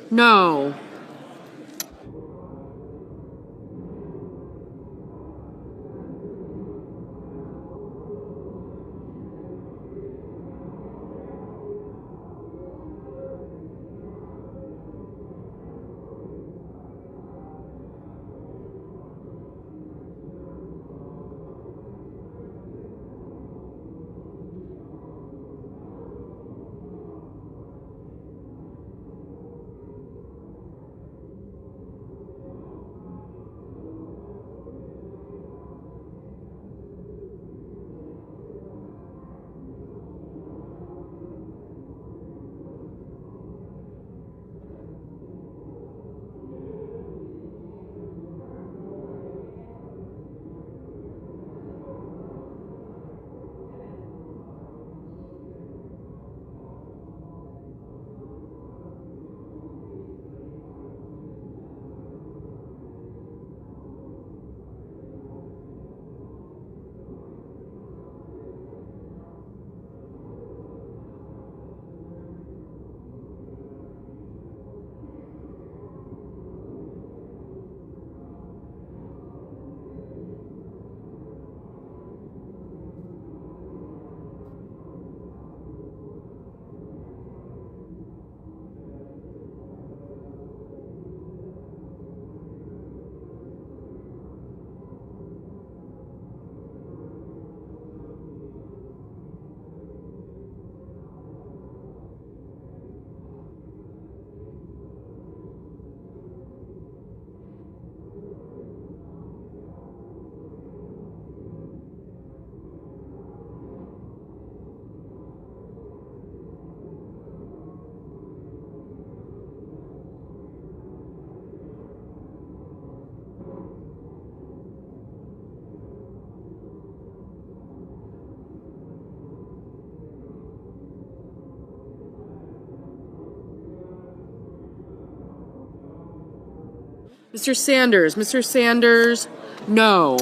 no. Mr. Sanders. Mr. Sanders, no.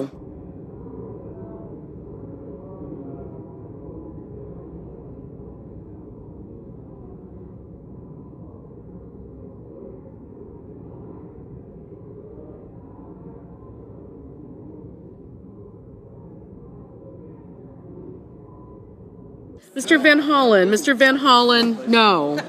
Mr. Van Hollen. Mr. Van Hollen, no.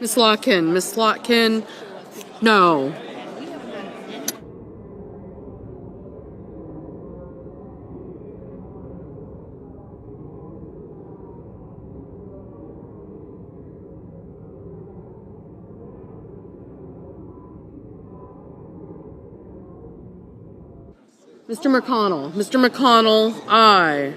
Ms. Slotkin, no. Mr. McConnell, aye.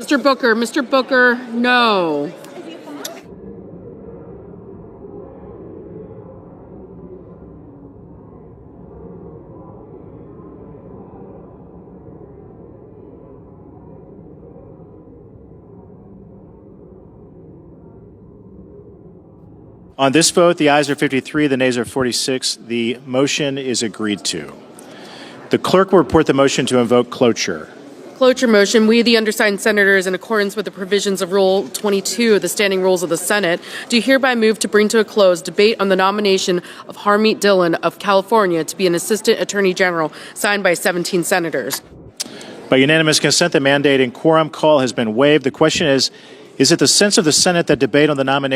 Mr. Booker, no. On this vote, the ayes are 53, the nays are 46. The motion is agreed to. The clerk will report the motion to invoke cloture. Cloture motion. We, the undersigned senators, in accordance with the provisions of Rule 22 of the Standing Rules of the Senate, do hereby move to bring to a close debate on the nomination of Harmeet Dillon of California to be an Assistant Attorney General, signed by 17 senators. By unanimous consent, the mandate and quorum call has been waived. The question is it the sense of the Senate that debate on the nomination